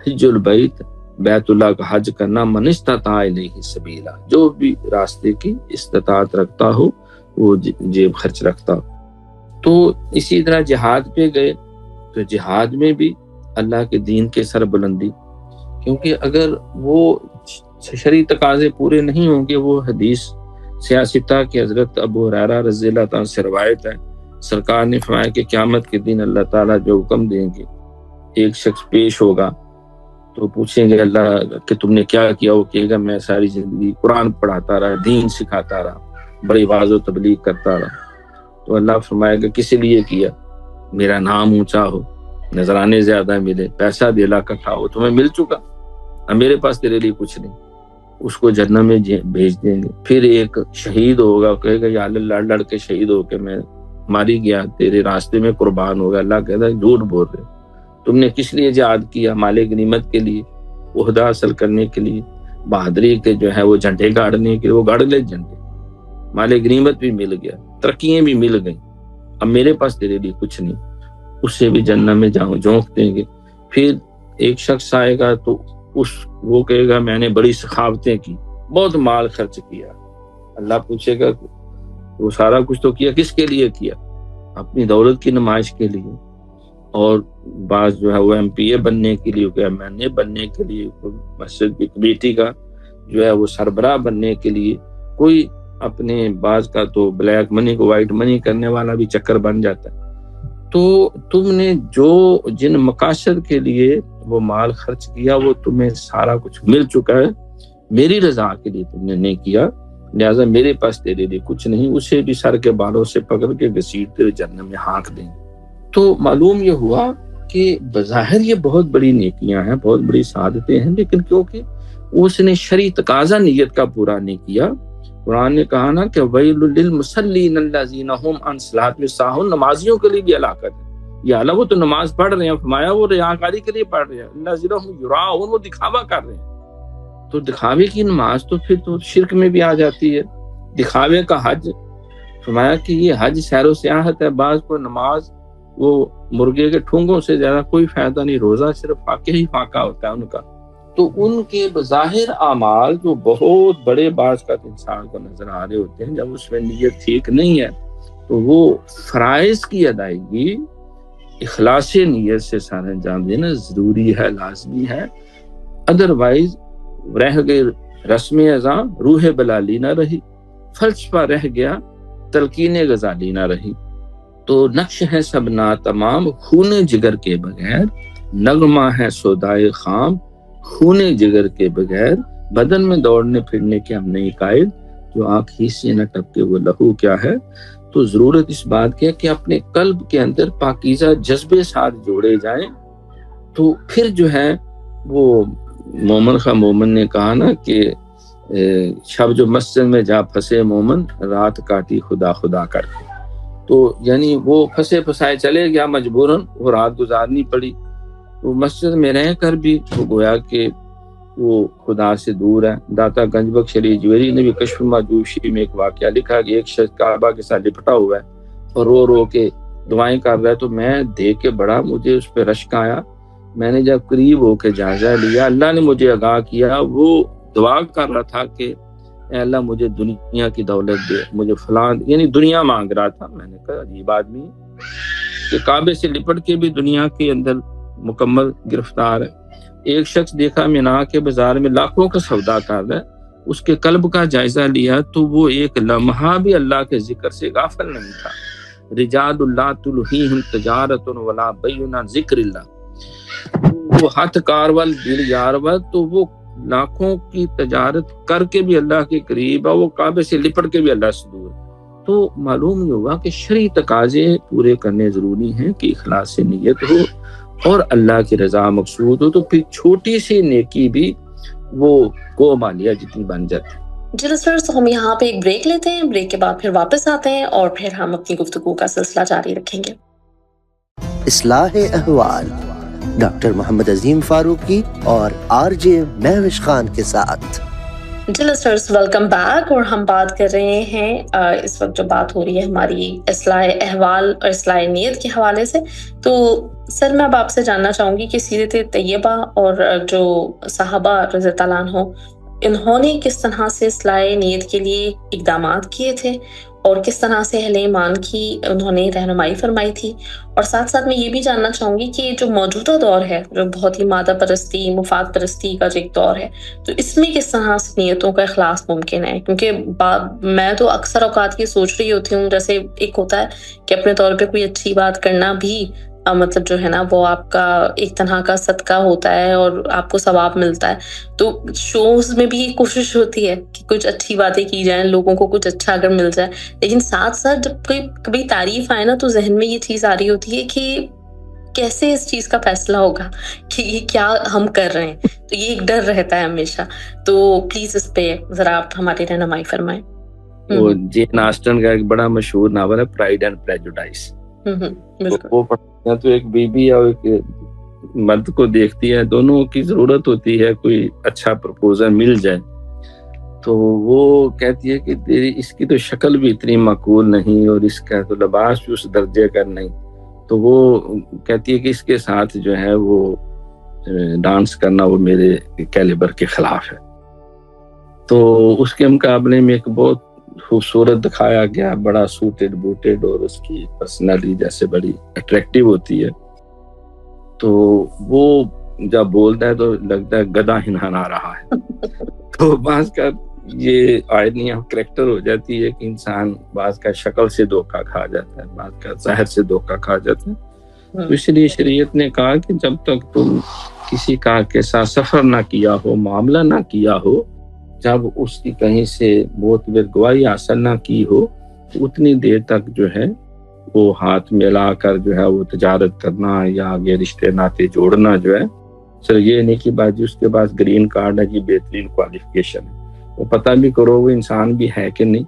حج البیت بیت اللہ کا حج کرنا، من استطاع الیہ سبیلا، جو بھی راستے کی استطاعت رکھتا ہو وہ جیب خرچ رکھتا ہو. تو اسی طرح جہاد پہ گئے تو جہاد میں بھی اللہ کے دین کے سربلندی، کیونکہ اگر وہ شرعی تقاضے پورے نہیں ہوں گے، وہ حدیث سیاستہ کہ حضرت ابو ہریرہ رضی اللہ تعالیٰ سے روایت ہے، سرکار نے فرمایا کہ قیامت کے دن اللہ تعالیٰ جو حکم دیں گے، ایک شخص پیش ہوگا تو پوچھیں گے اللہ کہ تم نے کیا کیا، وہ کہے گا میں ساری زندگی قرآن پڑھاتا رہا، دین سکھاتا رہا، بڑی واعظ و تبلیغ کرتا رہا. تو اللہ فرمائے گا کس لیے کیا؟ میرا نام اونچا ہو، نذرانے زیادہ ملے، پیسہ دے لاکھ اکٹھا ہو، تمہیں مل چکا، اب میرے پاس تیرے لیے کچھ نہیں. اس کو جہنم میں بھیج دیں گے. پھر ایک شہید ہوگا، کہے گا یا اللہ لڑ کے شہید ہو کے میں ماری گیا، تیرے راستے میں قربان ہوگا. اللہ کہتا ہے جھوٹ بول رہے، تم نے کس لیے جہاد کیا؟ مال غنیمت کے لیے، عہدہ حاصل کرنے کے لیے، بہادری کے جو ہے وہ جھنڈے گاڑنے کے لیے، وہ گاڑ لے جھنڈے، مال غنیمت بھی مل گیا، ترقیاں بھی مل گئیں، اب میرے پاس تیرے لیے کچھ نہیں. اس سے بھی جہنم میں جھونک دیں گے. پھر ایک شخص آئے گا تو وہ کہے گا میں نے بڑی سخاوتیں کی، بہت مال خرچ کیا. اللہ پوچھے گا وہ سارا کچھ تو کیا، کس کے لیے کیا؟ اپنی دولت کی نمائش کے لیے، اور بعض جو ہے وہ MPA بننے کے لیے، MNA بننے کے لیے، مسجد کی کمیٹی کا جو ہے وہ سربراہ بننے کے لیے، کوئی اپنے بعض کا تو بلیک منی کو وائٹ منی کرنے والا بھی چکر بن جاتا ہے. تو تم نے جن مقاصد کے لیے وہ مال خرچ کیا وہ تمہیں سارا کچھ مل چکا ہے، میری رضا کے لیے تم نے نہیں کیا، لہٰذا میرے پاس تیرے لیے کچھ نہیں. اسے بھی سر کے بالوں سے پکڑ کے گھسیٹتے ہوئے جہنم میں ہانک دیں. تو معلوم یہ ہوا کہ بظاہر یہ بہت بڑی نیکیاں ہیں، بہت بڑی سعادتیں ہیں، لیکن کیونکہ اس نے شرعی تقاضا نیت کا پورا نہیں کیا، قرآن نے کہا نا کہ ویل للمصلین الذین هم عن صلاتهم ساہون، نمازیوں کے لیے بھی ہلاکت ہے۔ یا اللہ وہ تو نماز پڑھ رہے ہیں، فرمایا وہ ریاکاری کے لیے پڑھ رہے ہیں، الذین هم یراؤون، وہ دکھاوا کر رہے ہیں۔ تو دکھاوے کی نماز تو پھر تو شرک میں بھی آ جاتی ہے۔ دکھاوے کا حج، فرمایا کہ یہ حج سیر و سیاحت ہے، بعض کو نماز وہ مرغے کے ٹھونگوں سے زیادہ کوئی فائدہ نہیں، روزہ صرف فاقہ ہی فاقہ ہوتا ہے ان کا۔ تو ان کے بظاہر اعمال جو بہت بڑے بعض کا انسان کو نظر آ رہے ہوتے ہیں، جب اس میں نیت ٹھیک نہیں ہے تو وہ فرائض کی ادائیگی اخلاص نیت سے سارا انجام دینا ضروری ہے، لازمی ہے۔ ادروائز رہ گئے رسم ازاں، روح بلالی نہ رہی، فلسفہ رہ گیا، تلقین غزالی نہ رہی۔ تو نقش ہے سب ناتمام، خون جگر کے بغیر، نغمہ ہے سودائے خام، خون جگر کے بغیر، بدن میں دوڑنے پھرنے کے ہم نہیں قائل، جو آنکھ ہی سے نہ ٹپکے وہ لہو کیا ہے۔ تو ضرورت اس بات کی ہے کہ اپنے قلب کے اندر پاکیزہ جذبے ساتھ جوڑے جائیں، تو پھر جو ہے وہ مومن خواہ مومن نے کہا نا کہ شب جو مسجد میں جا پھنسے مومن، رات کاٹی خدا خدا کر کے۔ تو یعنی وہ پھنسے پھسائے چلے گیا، مجبوراً وہ رات گزارنی پڑی۔ وہ مسجد میں رہ کر بھی وہ گویا کہ وہ خدا سے دور ہے۔ داتا گنج بخش علی جویری نے بھی کشف المعجوشی میں ایک واقعہ لکھا کہ ایک شخص کعبہ کے ساتھ لپٹا ہوا ہے اور رو رو کے دعائیں کر رہا ہے، تو میں دیکھ کے بڑا مجھے اس پہ رشک آیا۔ میں نے جب قریب ہو کے جائزہ لیا، اللہ نے مجھے آگاہ کیا، وہ دعا کر رہا تھا کہ اے اللہ مجھے دنیا کی دولت دے، مجھے فلاں، یعنی دنیا مانگ رہا تھا۔ میں نے کہا عجیب آدمی کہ کعبے سے لپٹ کے بھی دنیا کے اندر مکمل گرفتار ہے۔ ایک شخص دیکھا مینا کے بازار میں لاکھوں کا سودا کر رہا ہے، اس کے قلب کا جائزہ لیا تو وہ ایک لمحہ بھی اللہ کے ذکر سے غافل نہیں تھا۔ رجال اللہ تلہیہم تجارت ولا بیع عن ذکر اللہ، وہ ہاتھ کارول دل یارول، تو وہ لاکھوں کی تجارت کر کے بھی اللہ کے قریب ہے، وہ کعبے سے لپٹ کے بھی اللہ سے دور ہے۔ تو معلوم یہ ہوا کہ شرعی تقاضے پورے کرنے ضروری ہیں کہ اخلاص سے نیت ہو اور اللہ کی رضا مقصود ہو، تو پھر چھوٹی سی نیکی بھی وہ کو مالیہ جتنی بن جاتی ہے۔
جی لسنرز، ہم یہاں پہ ایک بریک لیتے ہیں، بریک کے بعد پھر واپس آتے ہیں اور پھر ہم اپنی گفتگو کا سلسلہ جاری رکھیں گے۔
اصلاح احوال ڈاکٹر محمد عظیم فاروقی اور آر جے مہوش خان کے ساتھ۔
جی لسنرز، ویلکم بیک، اور ہم بات کر رہے ہیں اس وقت جو بات ہو رہی ہے ہماری اصلاح احوال اور اصلاح نیت کے حوالے سے۔ تو سر میں اب آپ سے جاننا چاہوں گی کہ سیرت طیبہ اور جو صحابہ رضی اللہ عنہ ہوں، انہوں نے کس طرح سے اصلاح نیت کے لیے اقدامات کیے تھے اور کس طرح سے اہل ایمان کی انہوں نے رہنمائی فرمائی تھی، اور ساتھ ساتھ میں یہ بھی جاننا چاہوں گی کہ جو موجودہ دور ہے، جو بہت ہی مادہ پرستی، مفاد پرستی کا جو ایک دور ہے، تو اس میں کس طرح سے نیتوں کا اخلاص ممکن ہے؟ کیونکہ میں تو اکثر اوقات یہ سوچ رہی ہوتی ہوں، جیسے ایک ہوتا ہے کہ اپنے طور پہ کوئی اچھی بات کرنا بھی مطلب جو ہے نا وہ آپ کا ایک طرح کا صدقہ ہوتا ہے اور آپ کو ثواب ملتا ہے، تو شوز میں بھی کوشش ہوتی ہے کہ کچھ اچھی باتیں کی جائیں، لوگوں کو کچھ اچھا اگر مل جائے، لیکن ساتھ ساتھ جب کوئی کبھی تعریف آئے نا تو ذہن میں یہ چیز آ رہی ہوتی ہے کہ کیسے اس چیز کا فیصلہ ہوگا کہ یہ کیا ہم کر رہے ہیں، تو یہ ایک ڈر رہتا ہے ہمیشہ۔ تو پلیز اس پہ ذرا آپ ہماری رہنمائی فرمائیں۔
وہ جین آسٹن کا ایک بڑا مشہور ناول ہے پرائڈ اینڈ پریجوڈائس۔ وہ پڑھتے ہیں تو ایک بیوی اور ایک مرد کو دیکھتی ہے، دونوں کی ضرورت ہوتی ہے کوئی اچھا پرپوزل مل جائے، تو وہ کہتی ہے کہ تیری اس کی تو شکل بھی اتنی معقول نہیں اور اس کا تو لباس بھی اس درجے کا نہیں، تو وہ کہتی ہے کہ اس کے ساتھ جو ہے وہ ڈانس کرنا وہ میرے کیلیبر کے خلاف ہے۔ تو اس کے مقابلے میں ایک بہت خوبصورت دکھایا گیا، بڑا سوٹڈ بوٹڈ، اور اس کی پرسنالٹی جیسے بڑی اٹریکٹیو ہوتی ہے، تو وہ جب بولتا ہے تو لگتا ہے گدھا ہنہنا رہا ہے۔ تو بعض کا یہ آئینی کریکٹر ہو جاتی ہے کہ انسان بعض کا شکل سے دھوکہ کھا جاتا ہے، بعض کا ظاہر سے دھوکہ کھا جاتا ہے۔ تو اس لیے شریعت نے کہا کہ جب تک تم کسی کا کے ساتھ سفر نہ کیا ہو، معاملہ نہ کیا ہو، جب اس کی کہیں سے معتبر گواہی حاصل نہ کی ہو، تو اتنی دیر تک جو ہے کو ہاتھ ملا کر جو ہے وہ تجارت کرنا یا آگے رشتے ناتے جوڑنا جو ہے صرف یہ نہیں کہ باجی اس کے پاس گرین کارڈ ہے، جی بہترین کوالیفیکیشن ہے، وہ پتہ بھی کرو وہ انسان بھی ہے کہ نہیں۔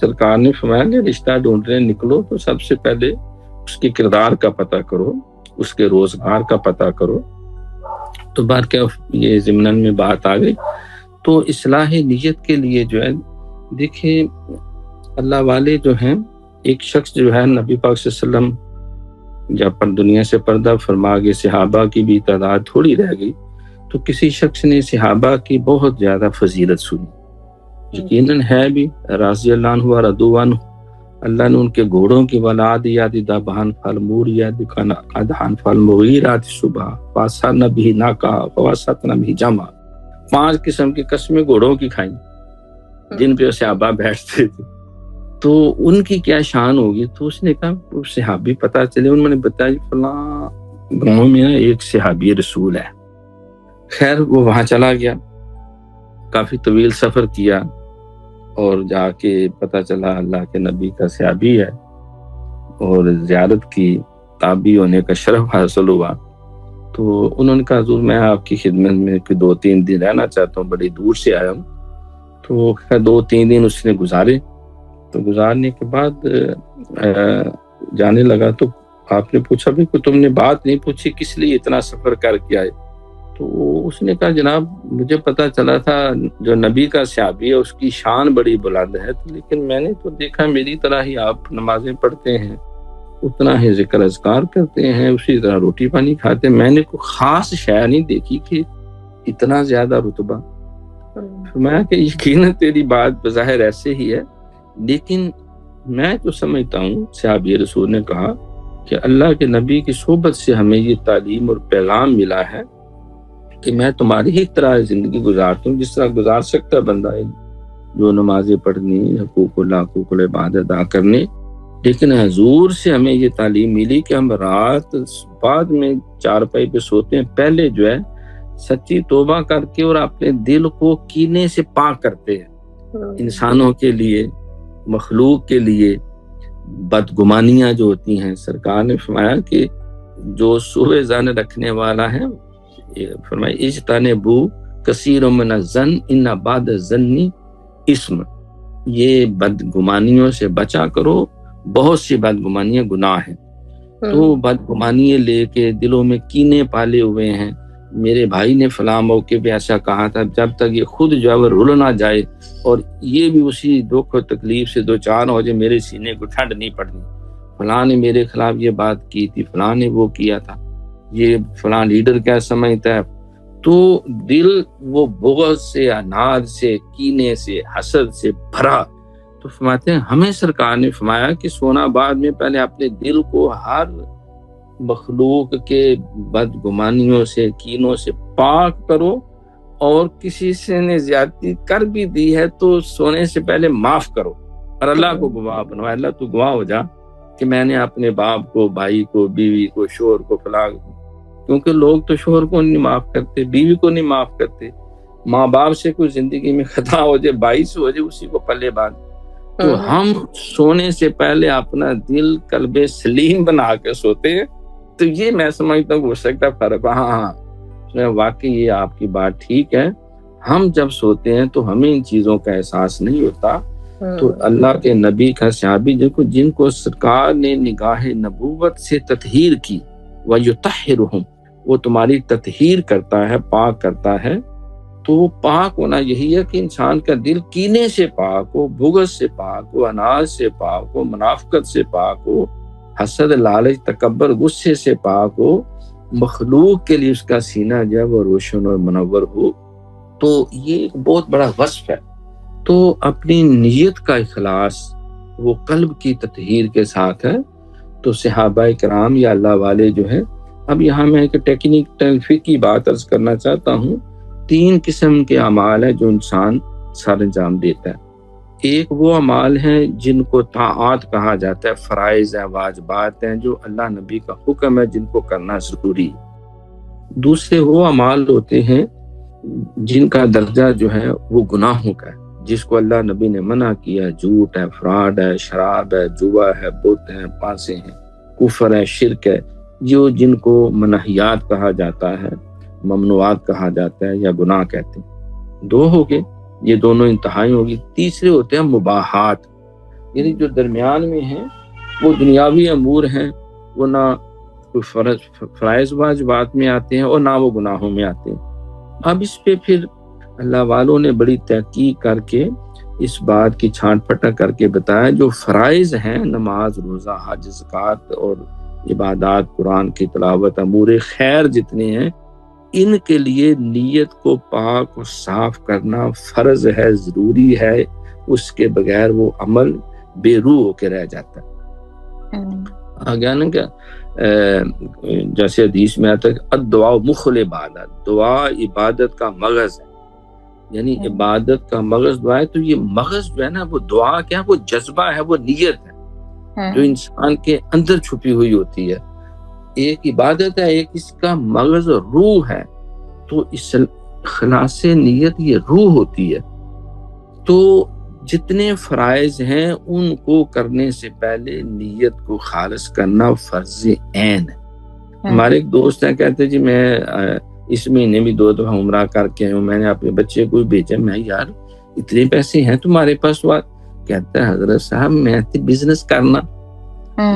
سرکار نے فرمایا کہ رشتہ ڈھونڈنے نکلو تو سب سے پہلے اس کے کردار کا پتہ کرو، اس کے روزگار کا پتہ کرو۔ تو بات کیا یہ ضمن میں بات آ گئی، تو اصلاح نیت کے لیے جو ہے دیکھیں اللہ والے جو ہیں، ایک شخص جو ہے نبی پاک صلی اللہ علیہ وسلم جب پر دنیا سے پردہ فرما گئے، صحابہ کی بھی تعداد تھوڑی رہ گئی، تو کسی شخص نے صحابہ کی بہت زیادہ فضیلت سنی، یقیناً ہے بھی رضی اللہ عنہ رضوا عنہ، اللہ نے ان کے گھوڑوں کی ولاد یاد دبان فالمور یاد کنا ادھان فالمغیرات صبح فاسن بھی ناکا فواسطن بھی جمع، 5 قسم کی قسمیں گھوڑوں کی کھائیں جن پہ صحابہ بیٹھتے تھے، تو ان کی کیا شان ہوگی؟ تو اس نے کہا وہ صحابی پتہ چلے، انہوں نے بتایا فلاں گاؤں میں ایک صحابی رسول ہے۔ خیر وہ وہاں چلا گیا، کافی طویل سفر کیا اور جا کے پتہ چلا اللہ کے نبی کا صحابی ہے اور زیارت کی، تابعی ہونے کا شرف حاصل ہوا۔ تو انہوں نے کہا حضور میں آپ کی خدمت میں 2-3 دن رہنا چاہتا ہوں، بڑی دور سے آیا ہوں۔ تو 2-3 دن اس نے گزارے، تو گزارنے کے بعد جانے لگا، تو آپ نے پوچھا بھی کہ تم نے بات نہیں پوچھی کس لیے اتنا سفر کر کے آئے؟ تو اس نے کہا جناب مجھے پتہ چلا تھا جو نبی کا صحابی ہے اس کی شان بڑی بلند ہے، لیکن میں نے تو دیکھا میری طرح ہی آپ نمازیں پڑھتے ہیں، اتنا ہی ذکر اذکار کرتے ہیں، اسی طرح روٹی پانی کھاتے ہیں، میں نے کوئی خاص شے نہیں دیکھی کہ اتنا زیادہ رتبہ۔ فرمایا کہ یقیناً تیری بات بظاہر ایسے ہی ہے، لیکن میں جو سمجھتا ہوں، صحابی رسول نے کہا کہ اللہ کے نبی کی صحبت سے ہمیں یہ تعلیم اور پیغام ملا ہے کہ میں تمہاری ہی طرح زندگی گزارتا ہوں جس طرح گزار سکتا ہے بندہ ہے، جو نمازیں پڑھنی، حقوق اللہ حقوق العباد ادا کرنے، لیکن حضور سے ہمیں یہ تعلیم ملی کہ ہم رات بعد میں چارپائی پہ سوتے ہیں، پہلے جو ہے سچی توبہ کر کے اور اپنے دل کو کینے سے پاک کرتے ہیں، انسانوں کے لیے، مخلوق کے لیے بدگمانیاں جو ہوتی ہیں۔ سرکار نے فرمایا کہ جو سوء ظن رکھنے والا ہے، فرمایا اجتنبو کثیر من الظن ان بعد الظن اسم، یہ بدگمانیوں سے بچا کرو، بہت سی بدگمانیاں گناہ ہیں۔ تو بدگمانیاں لے کے دلوں میں کینے پالے ہوئے ہیں، میرے بھائی نے فلاں موقع پہ ایسا کہا تھا، جب تک یہ خود جو ہے رول نہ جائے اور یہ بھی اسی دکھ و تکلیف سے دوچار ہو جائے، میرے سینے کو ٹھنڈ نہیں پڑنی، فلاں نے میرے خلاف یہ بات کی تھی، فلاں نے وہ کیا تھا، یہ فلاں لیڈر کیا سمجھتا ہے، تو دل وہ بغض سے، اناد سے، کینے سے، حسد سے بھرا۔ تو فرماتے ہیں ہمیں سرکار نے فرمایا کہ سونا بعد میں پہلے اپنے دل کو ہر مخلوق کے بدگمانیوں سے، کینوں سے پاک کرو، اور کسی سے نے زیادتی کر بھی دی ہے تو سونے سے پہلے معاف کرو، اور اللہ کو گواہ بنوا، اللہ تو گواہ ہو جا کہ میں نے اپنے باپ کو، بھائی کو، بیوی کو، شوہر کو فلاں، کیونکہ لوگ تو شوہر کو نہیں معاف کرتے، بیوی کو نہیں معاف کرتے، ماں باپ سے کوئی زندگی میں خطا ہو جائے، بھائی سے ہو جائے، اسی کو پلے باندھ۔ تو ہم سونے سے پہلے اپنا دل قلب سلیم بنا کے سوتے ہیں، تو یہ میں سمجھتا ہوں ہو سکتا ہے فرق۔ ہاں واقعی یہ آپ کی بات ٹھیک ہے، ہم جب سوتے ہیں تو ہمیں ان چیزوں کا احساس نہیں ہوتا۔ تو اللہ کے نبی کا صحابی دیکھو، جن کو سرکار نے نگاہ نبوت سے تطہیر کی، وَيُطَهِّرُهُمْ، وہ تمہاری تطہیر کرتا ہے، پاک کرتا ہے۔ تو وہ پاک ہونا یہی ہے کہ انسان کا دل کینے سے پاک ہو، بغض سے پاک ہو، اناج سے پاک ہو، منافقت سے پاک ہو، حسد، لالچ، تکبر، غصے سے پاک ہو، مخلوق کے لیے اس کا سینہ جو ہے وہ روشن اور منور ہو۔ تو یہ ایک بہت بڑا وصف ہے۔ تو اپنی نیت کا اخلاص وہ قلب کی تطہیر کے ساتھ ہے۔ تو صحابہ کرام یا اللہ والے جو ہیں، اب یہاں میں ایک ٹیکنیکل فقہی بات عرض کرنا چاہتا ہوں۔ 3 قسم کے اعمال ہیں جو انسان سر انجام دیتا ہے۔ ایک وہ اعمال ہیں جن کو طاعات کہا جاتا ہے، فرائض ہیں، واجبات ہیں، جو اللہ نبی کا حکم ہے، جن کو کرنا ضروری ہے۔ دوسرے وہ اعمال ہوتے ہیں جن کا درجہ جو ہے وہ گناہوں کا ہے، جس کو اللہ نبی نے منع کیا، جھوٹ ہے، فراڈ ہے، شراب ہے، جوا ہے، بت ہیں، پانسے ہیں، کفر ہے، شرک ہے، جن کو منہیات کہا جاتا ہے، ممنوعات کہا جاتا ہے یا گناہ کہتے ہیں۔ دو ہو گئے، یہ دونوں انتہائی ہوگی۔ تیسرے ہوتے ہیں مباحات، یعنی جو درمیان میں ہیں، وہ دنیاوی امور ہیں، وہ نہ کوئی فرائض واجبات میں آتے ہیں اور نہ وہ گناہوں میں آتے ہیں۔ اب اس پہ پھر اللہ والوں نے بڑی تحقیق کر کے اس بات کی چھانٹ پھٹا کر کے بتایا، جو فرائض ہیں، نماز، روزہ، حج، زکوٰۃ اور عبادات، قرآن کی تلاوت، امور خیر جتنے ہیں، ان کے لیے نیت کو پاک اور صاف کرنا فرض ہے، ضروری ہے، اس کے بغیر وہ عمل بے روح ہو کے رہ جاتا ہے۔ آگیا نا کیا جیسے حدیث میں آتا ہے کہ الدعاء مخ العبادت، دعا عبادت کا مغز ہے، یعنی عبادت کا مغز دعا ہے۔ تو یہ مغز جو ہے نا، وہ دعا کیا ہے؟ وہ جذبہ ہے، وہ نیت ہے جو انسان کے اندر چھپی ہوئی ہوتی ہے۔ ایک عبادت ہے، ایک اس کا مغز روح ہے۔ تو اس خلاص نیت یہ روح ہوتی ہے۔ تو جتنے فرائض ہیں ان کو کرنے سے پہلے نیت کو خالص کرنا فرض عین ہے۔ ہمارے ایک دوست ہیں، کہتے جی میں اس مہینے بھی 2 دفعہ عمرہ کر کے ہوں، میں نے اپنے بچے کو بھیجا۔ میں یار اتنے پیسے ہیں تمہارے پاس؟ کہتا ہے حضرت صاحب میں بزنس کرنا،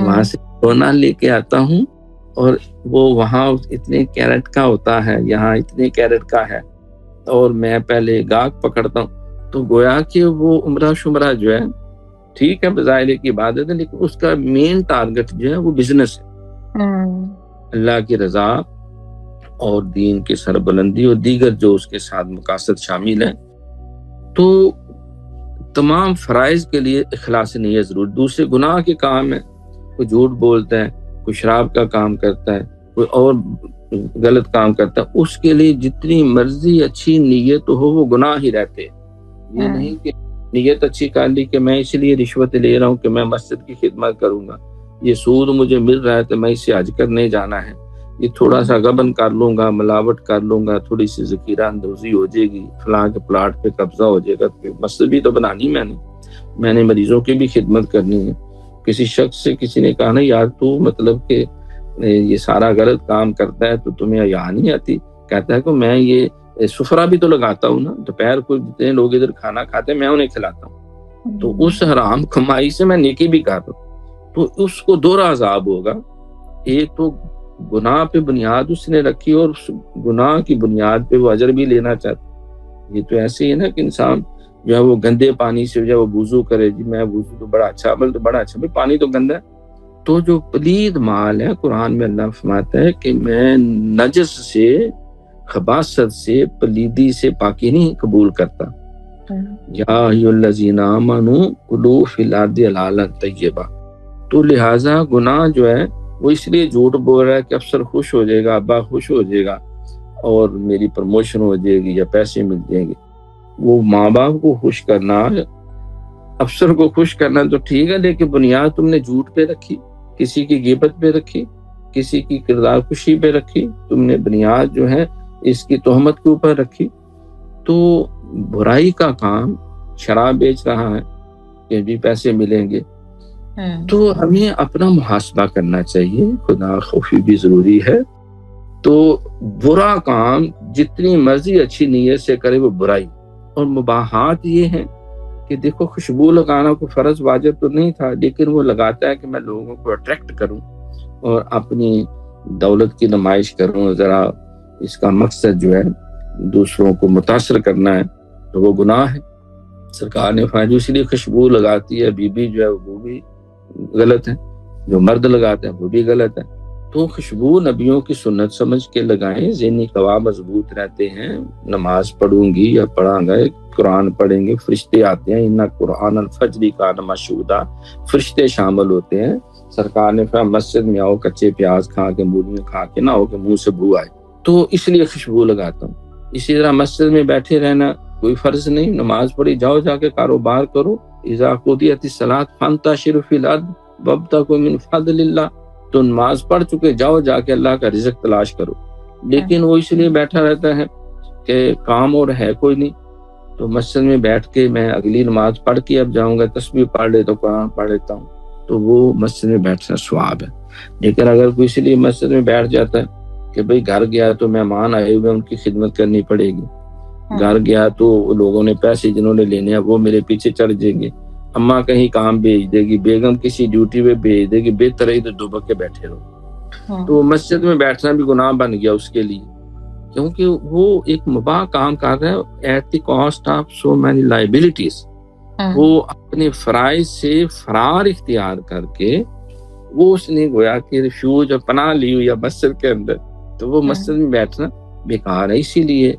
وہاں سے سونا لے کے آتا ہوں اور وہ وہاں اتنے کیرٹ کا ہوتا ہے، یہاں اتنے کیرٹ کا ہے، اور میں پہلے گاہک پکڑتا ہوں۔ تو گویا کہ وہ عمرہ شمرہ جو ہے ٹھیک ہے، بظاہر کی عبادت ہے، لیکن اس کا مین ٹارگٹ جو ہے وہ بزنس ہے، اللہ کی رضا اور دین کی سربلندی اور دیگر جو اس کے ساتھ مقاصد شامل ہیں۔ تو تمام فرائض کے لیے اخلاص نیت ضرور۔ دوسرے گناہ کے کام ہے، کوئی جھوٹ بولتا ہے، کوئی شراب کا کام کرتا ہے، کوئی اور غلط کام کرتا ہے، اس کے لیے جتنی مرضی اچھی نیت ہو وہ گناہ ہی رہتے ہیں۔ یہ نہیں کہ نیت اچھی کر لی کہ میں اس لیے رشوت لے رہا ہوں کہ میں مسجد کی خدمت کروں گا، یہ سود مجھے مل رہا ہے تو میں اسے حج کرنے جانا ہے، یہ تھوڑا سا غبن کر لوں گا، ملاوٹ کر لوں گا، تھوڑی سی ذخیرہ اندوزی ہو جائے گی، فلاں کے پلاٹ پہ قبضہ ہو جائے گا، مسجد بھی تو بنانی میں نے مریضوں کی بھی خدمت کرنی ہے۔ کسی شخص سے کسی نے کہا نا یار تو مطلب کہ یہ سارا غلط کام کرتا ہے تو تمہیں یہاں نہیں آتی؟ کہتا ہے کہ میں یہ سفرہ بھی تو لگاتا ہوں نا، دوپہر کو جتنے لوگ ادھر کھانا کھاتے ہیں میں انہیں کھلاتا ہوں، تو اس حرام کمائی سے میں نیکی بھی کر رہا ہوں۔ تو اس کو 2 عذاب ہوگا، ایک تو گناہ پہ بنیاد اس نے رکھی اور اس گناہ کی بنیاد پہ وہ اجر بھی لینا چاہتا۔ یہ تو ایسے ہی ہے نا کہ انسان جو ہے وہ گندے پانی سے جو ہے وہ وضو کرے، جی میں وضو تو بڑا اچھا عمل تو بڑا اچھا، بھائی پانی تو گندا ہے۔ تو جو پلید مال ہے، قرآن میں اللہ فرماتا ہے کہ میں نجس سے، خباثت سے، پلیدی سے پاکی نہیں قبول کرتا۔ یا ایھا الذین آمنوا کلوا فی الارض حلالا طیبا۔ تو لہٰذا گناہ جو ہے وہ اس لیے جھوٹ بول رہا ہے کہ افسر خوش ہو جائے گا، ابا خوش ہو جائے گا اور میری پروموشن ہو جائے گی یا پیسے مل جائیں گے۔ وہ ماں باپ کو خوش کرنا، افسر کو خوش کرنا تو ٹھیک ہے، لیکن بنیاد تم نے جھوٹ پہ رکھی، کسی کی غیبت پہ رکھی، کسی کی کردار کشی پہ رکھی، تم نے بنیاد جو ہے اس کی تہمت کے اوپر رکھی۔ تو برائی کا کام، شراب بیچ رہا ہے کہ بھی پیسے ملیں گے، تو ہمیں اپنا محاسبہ کرنا چاہیے، خدا خوفی بھی ضروری ہے۔ تو برا کام جتنی مرضی اچھی نیت سے کرے وہ برائی، اور مباحات یہ ہیں کہ دیکھو خوشبو لگانا کوئی فرض واجب تو نہیں تھا، لیکن وہ لگاتا ہے کہ میں لوگوں کو اٹریکٹ کروں اور اپنی دولت کی نمائش کروں، ذرا اس کا مقصد جو ہے دوسروں کو متاثر کرنا ہے، تو وہ گناہ ہے۔ سرکار نے فرمایا جو اس لیے خوشبو لگاتی ہے بیوی جو ہے وہ بھی غلط ہے، جو مرد لگاتے ہیں وہ بھی غلط ہے۔ تو خوشبو نبیوں کی سنت سمجھ کے لگائیں، ذہنی قوا مضبوط رہتے ہیں۔ نماز پڑھوں گی یا پڑھاں گا، قرآن پڑھیں گے، فرشتے آتے ہیں، ان قرآن الفجر کان مشہودا، فرشتے شامل ہوتے ہیں۔ سرکار نے فرمایا مسجد میں آؤ کچے پیاز کھا کے، مولیاں کھا کے نہ ہو کہ منہ سے بو آئے، تو اس لیے خوشبو لگاتا ہوں۔ اسی طرح مسجد میں بیٹھے رہنا کوئی فرض نہیں، نماز پڑھی جاؤ جا کے کاروبار کرو، اذا قضیت الصلاۃ فانتشروا فی الارض وابتغوا من فضل اللہ، تو نماز پڑھ چکے جاؤ جا کے اللہ کا رزق تلاش کرو۔ لیکن وہ اس لیے بیٹھا رہتا ہے کہ کام اور ہے کوئی نہیں، تو مسجد میں بیٹھ کے میں اگلی نماز پڑھ کے اب جاؤں گا، تسبیح پڑھ لیتا ہوں، قرآن پڑھ لیتا ہوں، تو وہ مسجد میں بیٹھنا ثواب ہے۔ لیکن اگر کوئی اس لیے مسجد میں بیٹھ جاتا ہے کہ بھئی گھر گیا تو مہمان آئے ہوئے ان کی خدمت کرنی پڑے گی، گھر گیا تو لوگوں نے پیسے جنہوں نے لینے ہیں وہ میرے پیچھے چڑھ جائیں گے، اماں کہیں کام بھیج دے گی، بیگم کسی ڈیوٹی پہ بھیج دے گی، بہتر ہے تو دبک کے بیٹھے رہو۔ تو مسجد میں بیٹھنا بھی گناہ بن گیا اس کے لیے، کیونکہ وہ ایک مباح کام کر رہا ہے at the cost of so many liabilities. وہ اپنے فرائض سے فرار اختیار کر کے وہ اس نے گویا کہ ریفیوج اور پناہ لی ہوئی ہے مسجد کے اندر، تو وہ مسجد میں بیٹھنا بیکار ہے۔ اسی لیے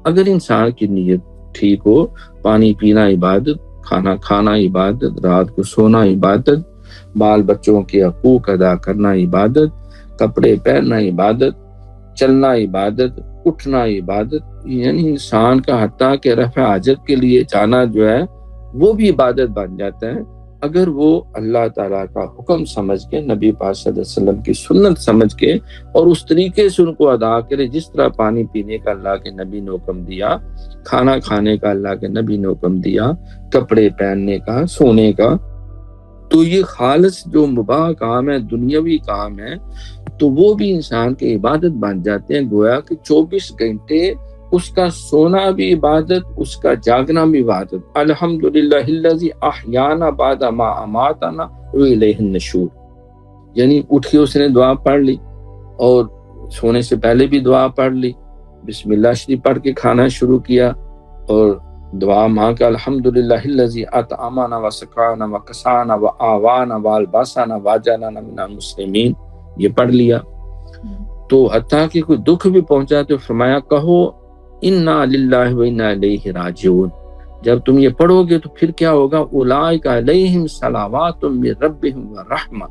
اگر انسان کی نیت ٹھیک ہو، پانی پینا عبادت، کھانا کھانا عبادت، رات کو سونا عبادت، بال بچوں کے حقوق ادا کرنا عبادت، کپڑے پہننا عبادت، چلنا عبادت، اٹھنا عبادت، یعنی انسان کا حتیٰ کہ رفع حاجت کے لیے جانا جو ہے وہ بھی عبادت بن جاتا ہے، اگر وہ اللہ تعالیٰ کا حکم سمجھ کے، نبی پاک صلی اللہ علیہ وسلم کی سنت سمجھ کے اور اس طریقے سے ان کو ادا کرے جس طرح پانی پینے کا اللہ کے نبی نے حکم دیا، کھانا کھانے کا اللہ کے نبی نے حکم دیا، کپڑے پہننے کا، سونے کا۔ تو یہ خالص جو مباح کام ہے، دنیاوی کام ہے، تو وہ بھی انسان کی عبادت بن جاتے ہیں۔ گویا کہ 24 گھنٹے اس کا سونا بھی عبادت، اس کا جاگنا بھی عبادت۔ الحمدللہ الذی احیانا بعد ما اماتنا والیہ النشور، یعنی اٹھ کے اس نے دعا پڑھ لی اور سونے سے پہلے بھی دعا پڑھ لی، بسم اللہ شریف پڑھ کے کھانا شروع کیا اور دعا مانگ الحمدللہ الذی اطعمنا وسقانا وکسانا وآوانا والباسنا واجعلنا من المسلمین، یہ پڑھ لیا۔ تو حتیٰ کہ کوئی دکھ بھی پہنچا تو فرمایا کہو انا للہ و انا الیہ راجعون۔ جب تم یہ پڑھو گے تو پھر کیا ہوگا؟ اولئک علیہم صلوات من ربہم ورحمہ،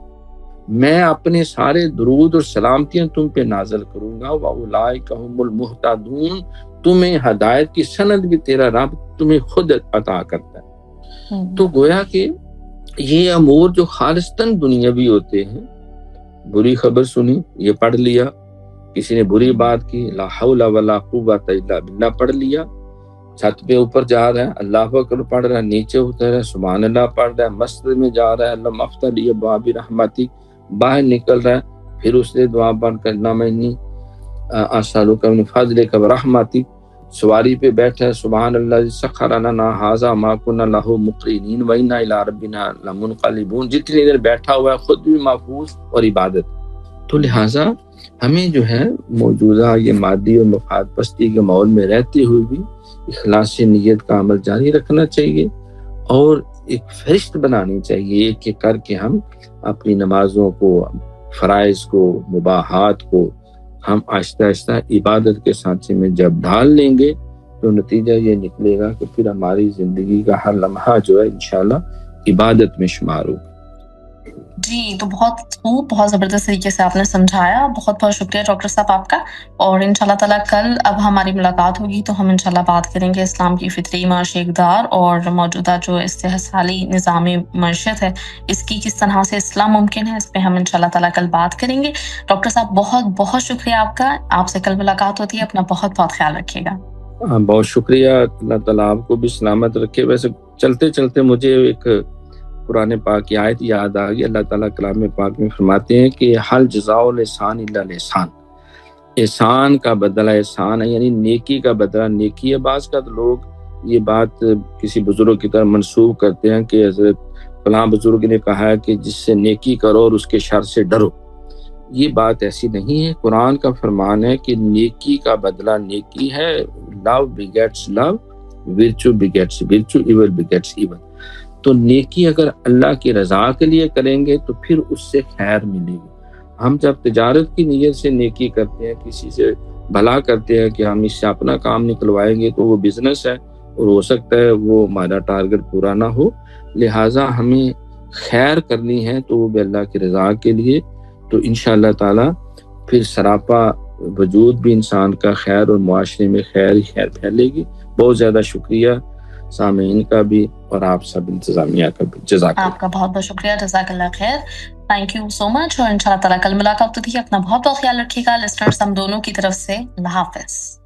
میں اپنے سارے درود اور سلامتیاں تم پہ نازل کروں گا، واولئک هم المہتدون، تمہیں ہدایت کی سند بھی تیرا رب تمہیں خود عطا کرتا ہے۔ تو گویا کہ یہ امور جو خالصتاً دنیاوی ہوتے ہیں، بری خبر سنی یہ پڑھ لیا، کسی نے بری بات کی لا حول ولا قوت الا باللہ پڑھ لیا، چھت پہ اوپر جا رہا ہے اللہ اکبر پڑھ رہا ہے، نیچے اتر رہا ہے سبحان اللہ پڑھ رہا ہے، مسجد میں جا رہا ہے اللہ افتح لی ابواب رحمتی، باہر نکل رہا ہے پھر اس نے دعا پڑھ کر اللہم انی اسألک من فضلک ورحمتک، سواری پہ بیٹھا ہے سبحان اللہ سخر لنا ھذا ما كنا له مقرنین وانا الی ربنا لمنقلبون، جتنی دیر بیٹھا ہوا ہے خود بھی محفوظ اور عبادت۔ تو لہٰذا ہمیں جو ہے موجودہ یہ مادی اور مفاد پستی کے ماحول میں رہتے ہوئے بھی اخلاص نیت کا عمل جاری رکھنا چاہیے اور ایک فہرست بنانی چاہیے ایک ایک کر کے ہم اپنی نمازوں کو، فرائض کو، مباحات کو ہم آہستہ آہستہ عبادت کے سانچے میں جب ڈال لیں گے تو نتیجہ یہ نکلے گا کہ پھر ہماری زندگی کا ہر لمحہ جو ہے انشاءاللہ عبادت میں شمار ہوگا۔
جی، تو بہت خوب، بہت زبردست طریقے سے آپ نے سمجھایا، بہت بہت شکریہ ڈاکٹر صاحب آپ کا۔ اور انشاءاللہ تعالیٰ کل اب ہماری ملاقات ہوگی تو ہم انشاءاللہ بات کریں گے اسلام کی فطری معاشی اقدار اور موجودہ جو استحصالی نظام معیشت ہے اس کی کس طرح سے اصلاح ممکن ہے، اس پہ ہم انشاءاللہ تعالیٰ کل بات کریں گے۔ ڈاکٹر صاحب بہت بہت شکریہ آپ کا، آپ سے کل ملاقات ہوتی ہے، اپنا بہت بہت خیال رکھیے گا۔
بہت شکریہ، اللہ تعالیٰ آپ کو بھی سلامت رکھے۔ ویسے چلتے چلتے مجھے ایک قرآن پاک کی آیت یاد آ گئی، اللہ تعالیٰ کلام پاک میں فرماتے ہیں کہ حل جزاء الاحسان الا الاحسان، احسان کا بدلہ احسان ہے، یعنی نیکی کا بدلہ نیکی ہے۔ بعض کا لوگ یہ بات کسی بزرگ کی طرح منسوب کرتے ہیں کہ حضرت فلاں بزرگ نے کہا ہے کہ جس سے نیکی کرو اور اس کے شر سے ڈرو، یہ بات ایسی نہیں ہے۔ قرآن کا فرمان ہے کہ نیکی کا بدلہ نیکی ہے، لو begets love، virtue begets virtue، evil begets evil۔ تو نیکی اگر اللہ کی رضا کے لیے کریں گے تو پھر اس سے خیر ملے گی۔ ہم جب تجارت کی نیت سے نیکی کرتے ہیں، کسی سے بھلا کرتے ہیں کہ ہم اس سے اپنا کام نکلوائیں گے تو وہ بزنس ہے اور ہو سکتا ہے وہ ہمارا ٹارگٹ پورا نہ ہو، لہٰذا ہمیں خیر کرنی ہے تو وہ بھی اللہ کی رضا کے لیے، تو انشاءاللہ تعالی پھر سراپا وجود بھی انسان کا خیر اور معاشرے میں خیر ہی خیر پھیلے گی۔ بہت زیادہ شکریہ سامعین کا بھی اور آپ سب انتظامیہ کا بھی، جزاک اللہ۔
آپ کا بہت بہت شکریہ، جزاک اللہ خیر، تھینک یو سو مچ، اور انشاءاللہ تعالیٰ کل ملاقات ہوتی ہے، اپنا بہت بہت خیال رکھیے گا۔ لسنرز ہم دونوں کی طرف سے اللہ حافظ۔